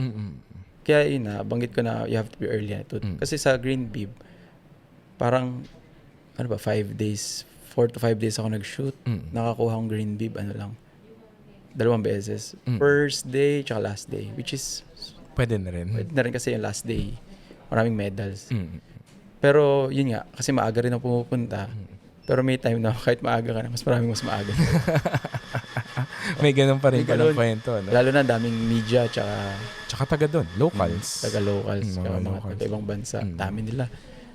Kaya yun banggit ko na you have to be early na ito. Kasi sa green bib, parang, 5 days, 4 to 5 days ako nag-shoot. Nakakuha akong green bib, lang, 2 beses. First day, tsaka last day. Which is,
Pwede na rin.
pwede na rin kasi yung last day, maraming medals. Pero yun nga, kasi maaga rin ako pumupunta. Pero may time na kahit maaga ka na, mas maaga.
May ganun pa rin
May
palang
ganun.
kwento. No?
Lalo na daming media, tsaka
taga doon, locals.
taga-locals,
Mga
tsaka mga
locals.
taga-ibang bansa. Dami nila.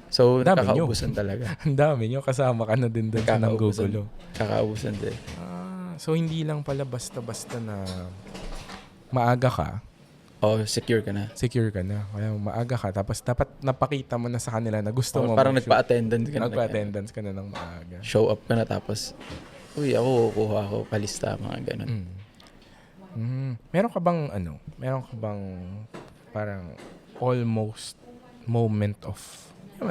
So,
Dami
nakakaubusan talaga.
Ang dami nyo. Kasama ka na din doon sa nanggugulo.
Kakaubusan din.
So, hindi lang pala basta-basta na maaga ka,
Secure ka na.
secure ka na. Kaya maaga ka. Tapos dapat napakita mo na sa kanila na gusto mo.
Parang
mag-shoot.
nagpa-attendance ka na.
Nagpa-attendance ka na ng maaga.
Show up ka na tapos, ako kukuha ako, palista, mga ganun.
Meron ka bang parang almost moment of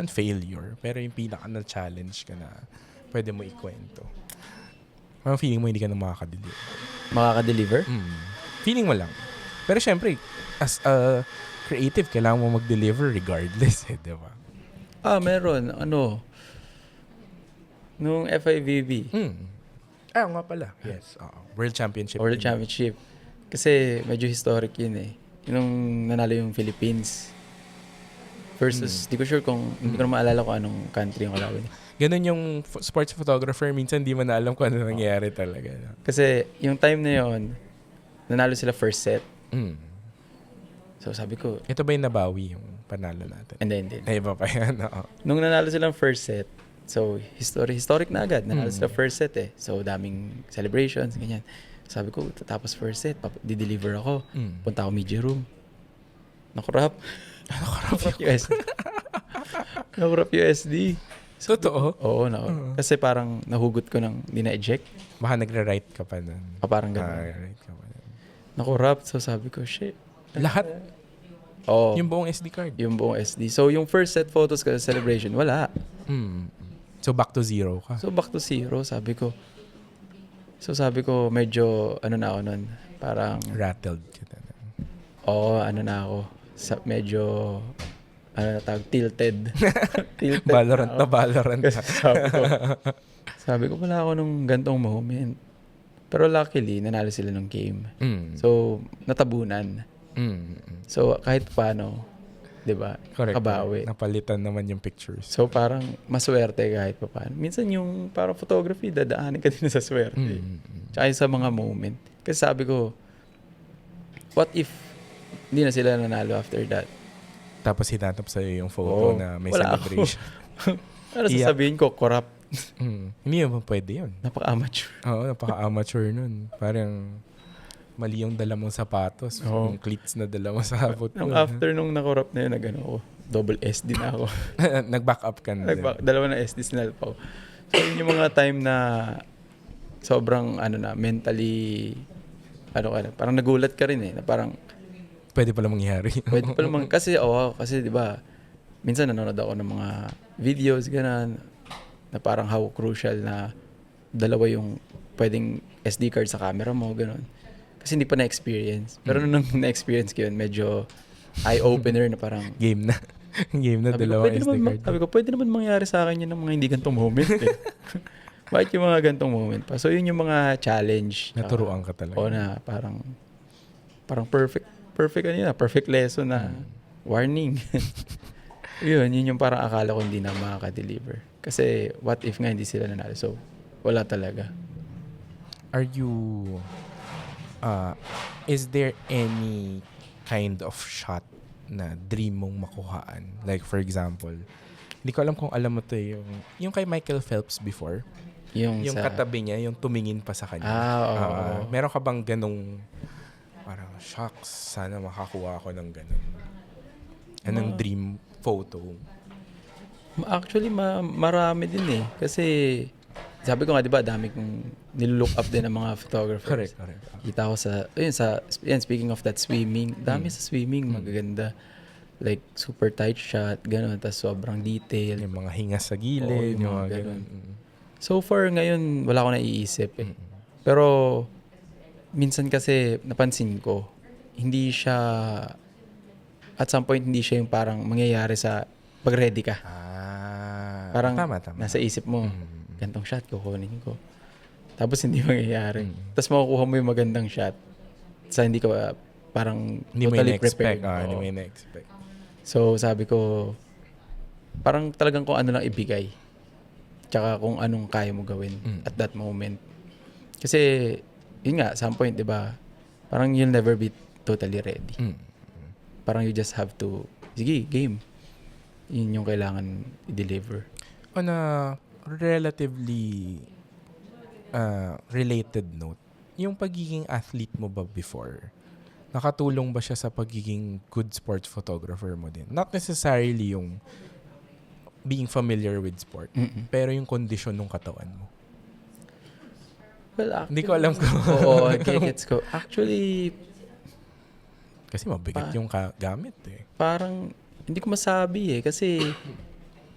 failure, pero yung pinaka na challenge ka na pwede mo ikwento? Parang feeling mo hindi ka na makakadeliver?
Makaka-deliver?
Feeling mo lang. Pero syempre, as a creative, kailangan mo mag-deliver regardless, di ba?
Meron. Nung FIVB.
Nga pala. Yes. World Championship.
World Championship. Kasi medyo historic yun eh. Nung nanalo yung Philippines. Versus, di ko sure hindi ko na maalala kung anong country yung kalaban.
Ganun yung sports photographer, minsan di mo na alam kung ano nangyari talaga. No?
Kasi yung time na yun, nanalo sila first set. So sabi ko,
Ito ba yung nabawi yung panalo natin?
hindi.
Ay, iba pa yan.
Nung nanalo silang first set, so historic na agad. Nanalo sila first set eh. So daming celebrations, ganyan. Sabi ko, tapos first set, di-deliver ako. Punta ako media room. Nakurap USD. Nakurap USD.
Totoo?
Oo, kasi parang nahugot ko ng hindi na-eject.
Baka nagre-write ka pa nun.
Parang gano'n.
Nagre-write ka pa nun.
Nakurap, so sabi ko, shit.
Lahat?
Oo.
Yung buong SD card?
Yung buong SD. So yung first set photos ko sa celebration, wala.
So back to zero ka?
So back to zero, sabi ko. So sabi ko, medyo, na ako nun, parang,
Rattled ka na.
na ako. Medyo, tilted. Tilted.
Valorant na Valorant.
Sabi ko, wala ako nung gantong moment. Pero luckily, nanalo sila ng game. So, natabunan. So, kahit paano, 'di ba?
Correct.
Kabawi.
Napalitan naman yung pictures.
So parang maswerte kahit pa paano. Minsan yung parang photography, dadaanin ka din sa swerte. Tsaka yung sa mga moment. Kasi sabi ko, what if hindi na sila nanalo after that?
Tapos hinatap sa'yo yung photo na may
wala
celebration.
Ano sasabihin ko? Corrupt.
Hindi naman pwede yun.
Napaka-amateur.
Oo, napaka-amateur nun. Parang mali yung dala mong sapatos. Yung cleats na dala mo sa habot mo.
After nung na-corrupt na yun, nag-ano ako, double SD na ako.
Nag-back up ka na din.
Dalawa na SD sinal pa ako. So yun yung mga time na sobrang mentally parang nagulat ka rin na parang
Pwede pala mangyari.
pwede pa naman kasi di ba minsan nanonood ako ng mga videos ganun na parang how crucial na dalawa yung pwedeng SD card sa camera mo ganun. Kasi hindi pa na-experience. Pero nung na-experience ko yun, medyo eye-opener na parang
Game na. Game na, dalawang SD card.
Sabi ko, pwede naman mangyari sa akin yun ng mga hindi gantong moment eh. Bakit yung mga gantong moment pa? So yun yung mga challenge.
Naturuan ka talaga.
O na parang perfect perfect lesson na warning. yun yung parang akala ko hindi na makaka-deliver. Kasi what if nga hindi sila nanalo? So wala talaga.
Are you is there any kind of shot na dream mong makuhaan? Like for example, hindi ko alam kung alam mo to yung kay Michael Phelps before. Yung katabi niya, yung tumingin pa sa kanya.
Oo.
Meron ka bang ganong parang shucks, sana makakuha ako ng ganon? Anong dream photo?
Actually, marami din eh. Kasi sabi ko nga, di ba, dami kong nilook up din ng mga photographers.
Correct.
Kita ko speaking of that swimming, dami sa swimming, magaganda. Like, super tight shot, gano'n, tapos sobrang detail.
Yung mga hinga sa gilid, yung mga
ganun.
ganon.
So far, ngayon, wala ko naiisip eh. Pero, minsan kasi, napansin ko, hindi siya, at some point, hindi siya yung parang mangyayari sa pag-ready ka. Parang,
tama.
nasa isip mo, gantong shot, kukunin ko. Tapos, hindi mangyayari. Tapos, makukuha mo yung magandang shot. Sa hindi ka parang
hindi
totally
mo
prepared.
Hindi mo na-expect.
So, sabi ko, parang talagang kung ano lang ibigay. Tsaka kung anong kaya mo gawin at that moment. Kasi, yun nga, some point, di ba, parang you'll never be totally ready. Parang you just have to, sige, game. Yun yung kailangan i-deliver.
On a relatively related note, yung pagiging athlete mo ba before, nakatulong ba siya sa pagiging good sports photographer mo din? Not necessarily yung being familiar with sport, pero yung condition ng katawan mo.
Well, actually,
Hindi ko alam kung...
Oo, gets ko. Actually,
kasi mabigat yung gamit eh.
parang, hindi ko masabi eh. Kasi,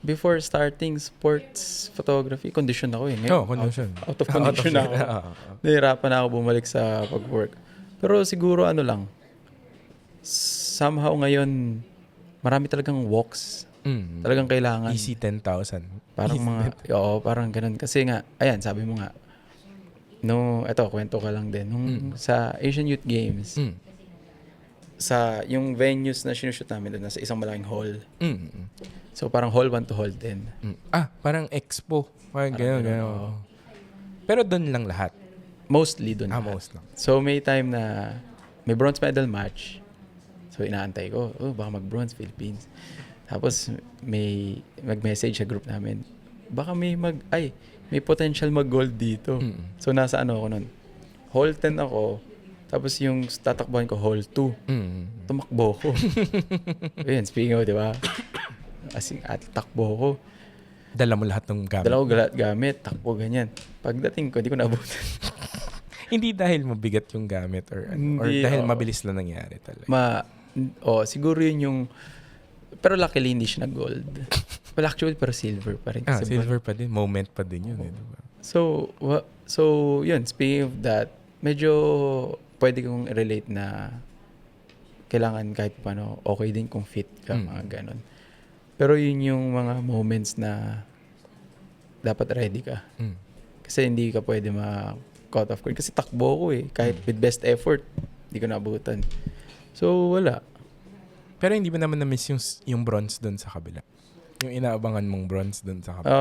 before starting sports photography, condition ako eh. Ngayon,
Condition.
Out of condition ako. Nahirapan na ako bumalik sa pag-work. Pero siguro somehow ngayon, marami talagang walks. Talagang kailangan.
Easy 10,000.
Parang parang ganun. Kasi nga, ayan, sabi mo nga, kwento ka lang din. Sa Asian Youth Games, sa yung venues na sinushoot namin doon, nasa isang malaking hall. So, parang hall 1 to hall 10.
Parang expo. Parang gano'n. Pero doon lang lahat.
Mostly doon.
Most lang.
So, may time na may bronze medal match. So, inaantay ko, baka mag-bronze Philippines. Tapos, may mag-message sa group namin. Baka may potential mag-gold dito. So, nasa ako nun. Hall 10 ako. Tapos, yung tatakbuhan ko, hall 2. Tumakbo ko. Ayan, speaking of, di ba? Takbo ko.
Dala mo lahat ng gamit.
Dala ko gamit, takbo, ganyan. Pagdating ko, hindi ko naabutan.
Hindi dahil mabigat yung gamit or dahil mabilis lang nangyari talaga.
Siguro yun yung... Pero luckily, hindi siya nag-gold. Well, actually, pero silver pa rin.
Silver pa din. Moment pa din yun. Diba?
So, yun. Speaking of that, medyo pwede kong relate na kailangan kahit paano okay din kung fit ka, mga ganon. Pero yun yung mga moments na dapat ready ka. Kasi hindi ka pwede ma-cut off guard. Kasi takbo ko eh. Kahit with best effort, hindi ko naabutan. So, wala.
Pero hindi ba naman na-miss yung bronze doon sa kabila? Yung inaabangan mong bronze doon sa kabila?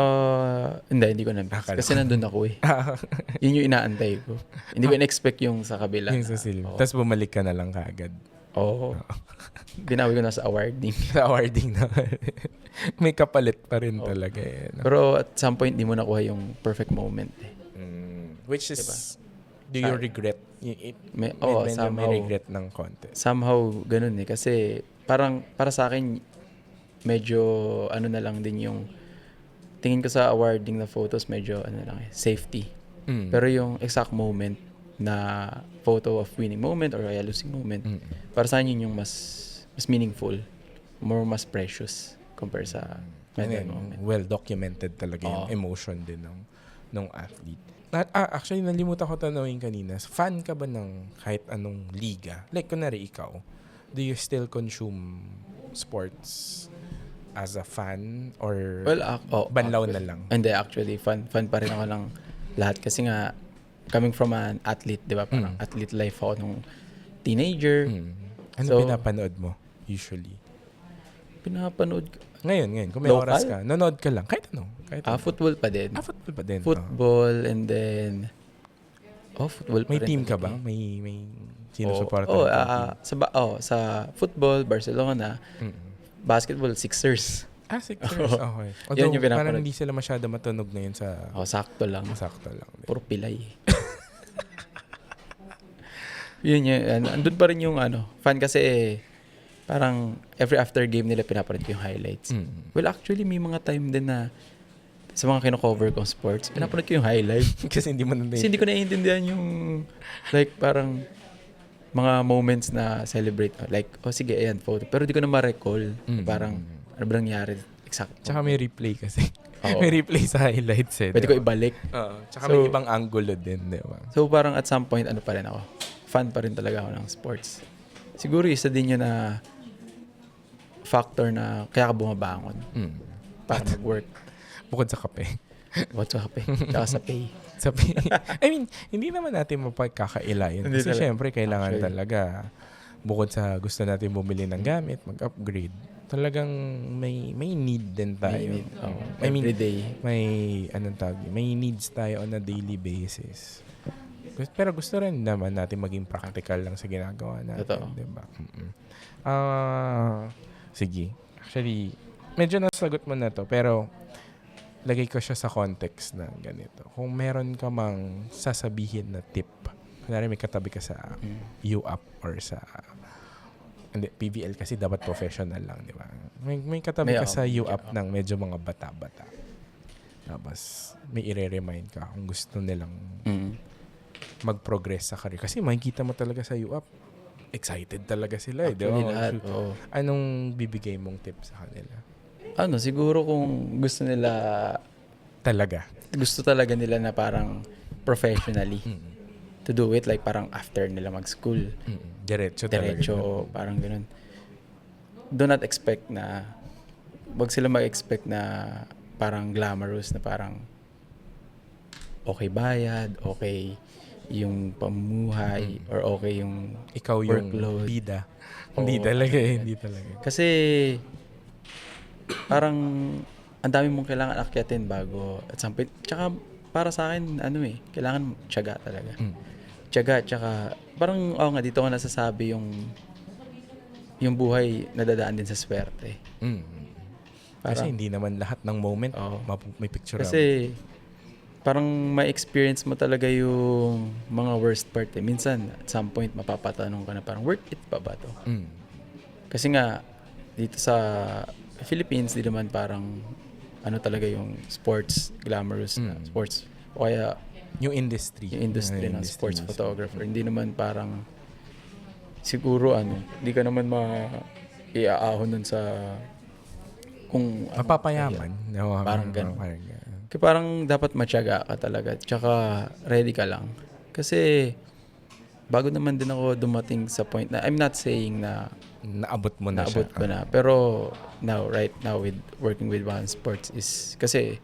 Hindi ko na-miss.
Akala
Kasi nandun ako eh. Yun yung inaantay ko. Hindi ko in-expect yung sa kabila.
Yung sa silver.
Oo.
Tapos bumalik ka na lang kaagad.
Oo. Binawi ko na sa awarding.
Sa awarding na. May kapalit pa rin talaga eh. No?
Pero at some point, di mo nakuha yung perfect moment eh.
Which is,
Diba?
do you regret?
May
May regret ng konti.
somehow ganun eh. Kasi parang para sa akin, medyo ano na lang din yung tingin ko sa awarding na photos, medyo ano lang eh, safety. Pero yung exact moment na photo of winning moment or a losing moment, para sa akin yun yung mas meaningful, mas precious compare sa medal moment.
Well documented talaga yung emotion din ng athlete. Actually, nalimutan ko tanongin kanina. Fan ka ba ng kahit anong liga? Like, kunwari ikaw, do you still consume sports as a fan? Or banlaw na lang?
Hindi, actually, fan pa rin ako ng lahat. Kasi nga, coming from an athlete, di ba? Parang athlete life ako nung teenager.
Ano pinapanood mo, usually?
Pinapanood ko.
Ngayon, kung may
Local?
oras ka, nanood ka lang. Kahit ano.
Football pa din.
Football pa din.
Football and then football pa
May
rin
team ka
talaga
ba?
eh.
May sinusuporta
sa football, Barcelona. Basketball, Sixers.
Sixers. Okay.
Yun yung
Although,
pinapanood.
parang hindi sila masyado matunog ngayon sa...
Sakto lang.
Sakto lang.
Puro pilay eh. Yun andun pa rin yung fan kasi parang every after game nila pinapanood ko yung highlights. Well, actually, may mga time din na sa mga kino-cover kong sports, pinapanood ko yung highlight.
Kasi hindi
ko naiintindihan yung like parang mga moments na celebrate. Like, sige, ayan, photo. Pero di ko na ma-recall. Parang, ano ba nangyari? Exact.
Tsaka may replay kasi. May replay sa highlights eh.
Pwede ko ibalik.
Tsaka may ibang angulo din, di ba?
So, parang at some point, pa rin ako. Fan pa rin talaga ako ng sports. Siguro, isa din yun na factor na kaya ka bumabangon para mag-work.
Bukod sa kape.
Bukod sa kape. Tsaka sa pay.
Sa pay. I mean, hindi naman natin mapagkakaila yun. Kasi syempre, kailangan talaga, bukod sa gusto natin bumili ng gamit, mag-upgrade, talagang may need din tayo.
Every day.
May needs tayo on a daily basis. Pero gusto rin naman natin maging practical lang sa ginagawa natin.
Totoo.
Diba? Sige. Actually, medyo nasagot mo na to, pero lagay ko siya sa context na ganito. Kung meron ka mang sasabihin na tip, kunwari may katabi ka sa UAP or sa PBL kasi dapat professional lang, di ba? May katabi ka sa UAP ng medyo mga bata-bata. Tapos may i-remind ka kung gusto nilang mag-progress sa career. Kasi makikita mo talaga sa UAP, excited talaga sila.
Lahat,
Anong bibigay mong tip sa kanila?
Siguro kung gusto talaga nila na parang professionally to do it, like parang after nila mag-school.
Diretso,
parang ganun. Do not expect na, wag sila mag-expect na parang glamorous, na parang okay bayad, okay yung pamumuhay, or okay yung
ikaw yung
workload.
bida. Hindi talaga.
Kasi parang ang dami mong kailangan akyatin bago at some point. Tsaka para sa akin, kailangan tiyaga talaga. Tiyaga, tsaka parang, dito ko nasasabi yung buhay nadadaan din sa swerte.
Kasi hindi naman lahat ng moment may picture.
Kasi parang may experience mo talaga yung mga worst part. Minsan, at some point, mapapatanong ka na parang, worth it pa ba to? Kasi nga, dito sa Philippines, di naman parang talaga yung sports, glamorous na sports. O kaya,
yung industry
ng sports photographer. Hindi naman parang, siguro hindi ka naman iaahon nun sa kung
mapapayaman.
Parang ganun. Kaya parang dapat matyaga ka talaga. Tsaka ready ka lang. Kasi bago naman din ako dumating sa point na, I'm not saying na
naabot mo na
naabot
siya.
Ko na. Pero right now with working with One Sports is kasi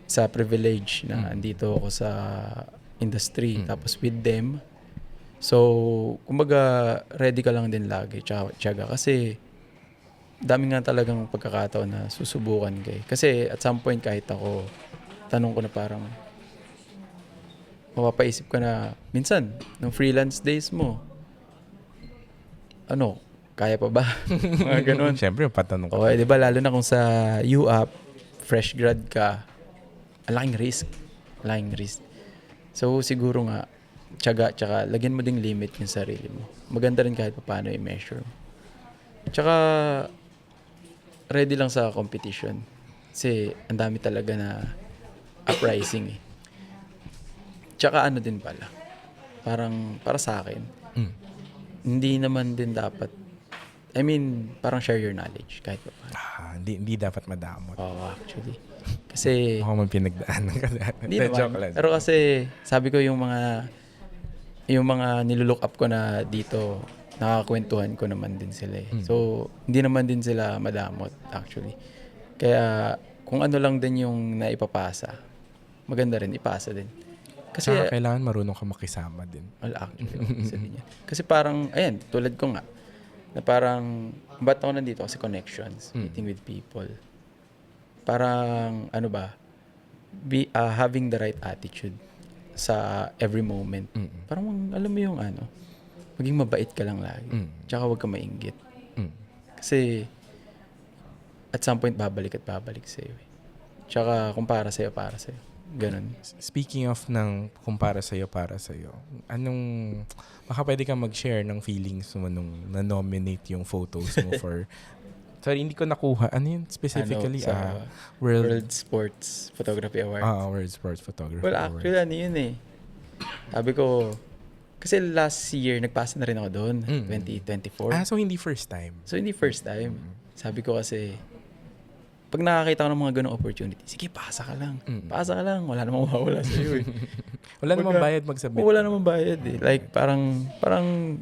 sa privilege na andito ako sa industry. Tapos with them. So, kumbaga ready ka lang din lagi. Tsaka tyaga. Kasi dami nga talagang pagkakataon na susubukan kay. Kasi at some point kahit ako, tanong ko na parang, mapapaisip ka na, minsan, nung freelance days mo, kaya pa ba? Mga ganun.
Siyempre, patanong ko.
Okay, di ba, lalo na kung sa UAP, fresh grad ka, ang laking risk. Laking risk. So, siguro nga, tsaka lagyan mo ding limit yung sarili mo. Maganda rin kahit paano i-measure mo. Tsaka, ready lang sa competition. Kasi, ang dami talaga na uprising eh. Tsaka ano din pala, parang, para sa akin, hindi naman din dapat, parang share your knowledge kahit pa paano.
Hindi dapat madamot.
Oo, actually. Kasi,
Baka man pinagdaanan ka dati.
hindi
Joke
naman.
lang.
Pero kasi, sabi ko yung mga nilulook up ko na dito, nakakwentuhan ko naman din sila eh. So, hindi naman din sila madamot actually. Kaya, kung ano lang din yung naipapasa, maganda rin, ipasa din. Kasi,
Saka kailangan marunong ka makisama din.
well, actually, isa din yan. Kasi parang, ayan, tulad ko nga, na parang, ba't ako nandito? Kasi connections, meeting with people. Parang, having the right attitude sa every moment. Parang, alam mo yung maging mabait ka lang lagi. Tsaka huwag ka mainggit. Kasi, at some point, babalik sa'yo. Tsaka, kung para sa'yo, para sa'yo. Ganun.
Speaking of ng kumpara sa'yo, para sa'yo, baka pwede kang mag-share ng feelings mo nung na-nominate yung photos mo for, sorry, hindi ko nakuha. Ano yun specifically?
Sa
World
Sports Photography Awards.
World Sports Photography
Well,
Award.
actually, yun eh. Sabi ko, kasi last year, nagpasa na rin ako doon, 2024.
So hindi first time.
So, hindi first time. Sabi ko kasi, pag nakakita ko ng mga ganong opportunity, sige, pasa ka lang. Pasa ka lang. Wala namang mawawala sa'yo eh.
Wala namang bayad mag-submit.
Wala namang bayad eh. Like, parang,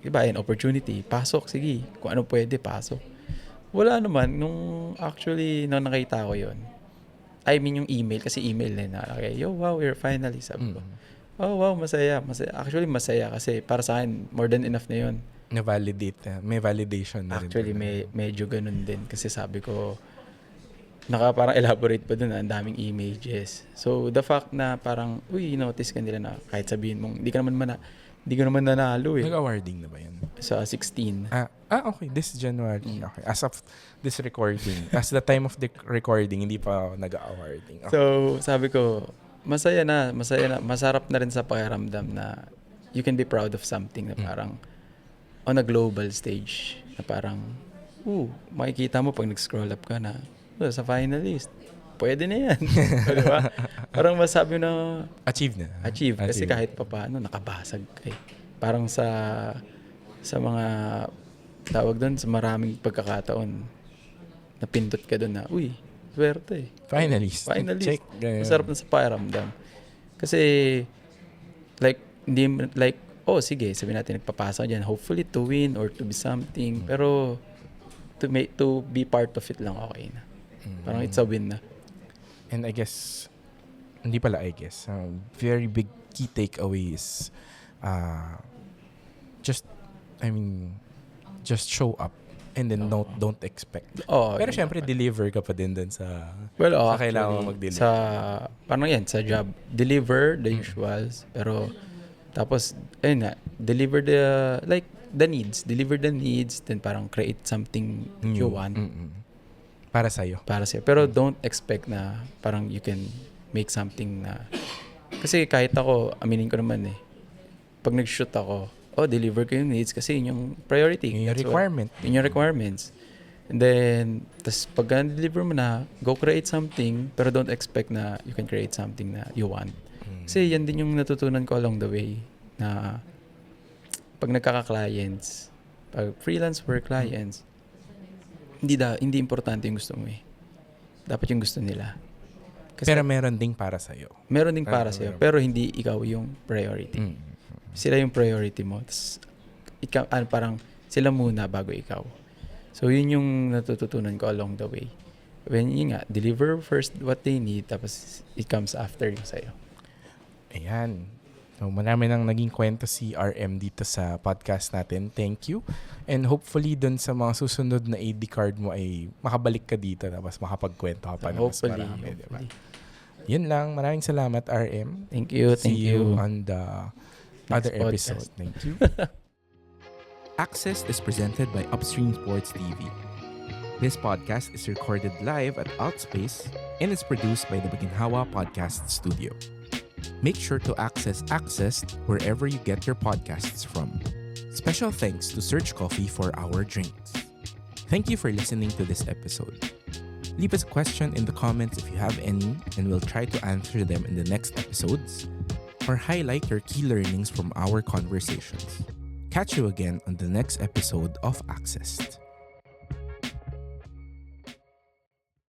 iba yun, opportunity. Pasok, sige. Kung ano pwede, pasok. Wala naman. Nung nakita ko yun, yung email, kasi email na nakalagay, yo, wow, you're finally, sabi ko. Oh, wow, masaya. Actually, masaya kasi para sa akin, more than enough na yun.
Na-validate. May validation na rin.
Actually, medyo ganun din. Kasi sabi ko, parang elaborate pa dun, ang daming images. So, the fact na parang, notice ka nila na kahit sabihin mong, hindi ka naman nanalo eh.
Nag-awarding na ba yan?
Sa 16.
Okay. This January. Okay. As of this recording, as the time of the recording, hindi pa nag-awarding. Okay.
So, sabi ko, masaya na. Masarap na rin sa pakiramdam na you can be proud of something na parang on a global stage na parang, makikita mo pag nag-scroll up ka na, sa finalist. Pwede na yan. Diba? Parang masabi na
Achieve na.
achieve. Kasi kahit pa paano, nakabasag ka eh. Parang sa mga tawag doon, sa maraming pagkakataon, napindot ka doon na, swerte eh.
Finalist.
Finalist.
Check.
Masarap na sa pakiramdam. Kasi, sige, sabihin natin, nagpapasa dyan, hopefully to win or to be something. Pero, to be part of it lang, okay na. Parang it's a win na.
And I guess, hindi pala I guess, very big key takeaway is, just show up and then don't expect. Pero syempre, deliver ka pa din dun sa kailangan mo mag-deliver.
Sa job, deliver the usuals, pero tapos, deliver the needs, then parang create something you want.
Para sa'yo.
Pero don't expect na parang you can make something na... Kasi kahit ako, aminin ko naman eh, pag nag-shoot ako, deliver ko yung needs kasi yun yung priority.
Yung requirement.
Yun yung requirements. And then, pag deliver mo na, go create something, pero don't expect na you can create something na you want. Kasi yan din yung natutunan ko along the way na pag nagkaka-clients, pag freelance work clients, hindi importante yung gusto mo eh. Dapat yung gusto nila. Kasi
pero meron ding para sa'yo.
Meron ding para sa'yo, pero hindi ikaw yung priority. Sila yung priority mo. Tas, parang sila muna bago ikaw. So, yun yung natututunan ko along the way. When yun nga, deliver first what they need, tapos it comes after yung sa'yo.
Ayan. So, marami nang naging kwento si RM dito sa podcast natin. Thank you. And hopefully dun sa mga susunod na AD card mo ay makabalik ka dito tapos makapagkwento ka pa na mas marami. Diba? Yun lang. Maraming salamat, RM.
Thank you. Thank
See
you.
you on the other episode.
podcast.
Thank you.
Access is presented by Upstream Sports TV. This podcast is recorded live at Outspace and is produced by the Baginhawa Podcast Studio. Make sure to access wherever you get your podcasts from. Special thanks to Surge Coffee for our drinks. Thank you for listening to this episode. Leave us a question in the comments if you have any, and we'll try to answer them in the next episodes, or highlight your key learnings from our conversations. Catch you again on the next episode of Accessed.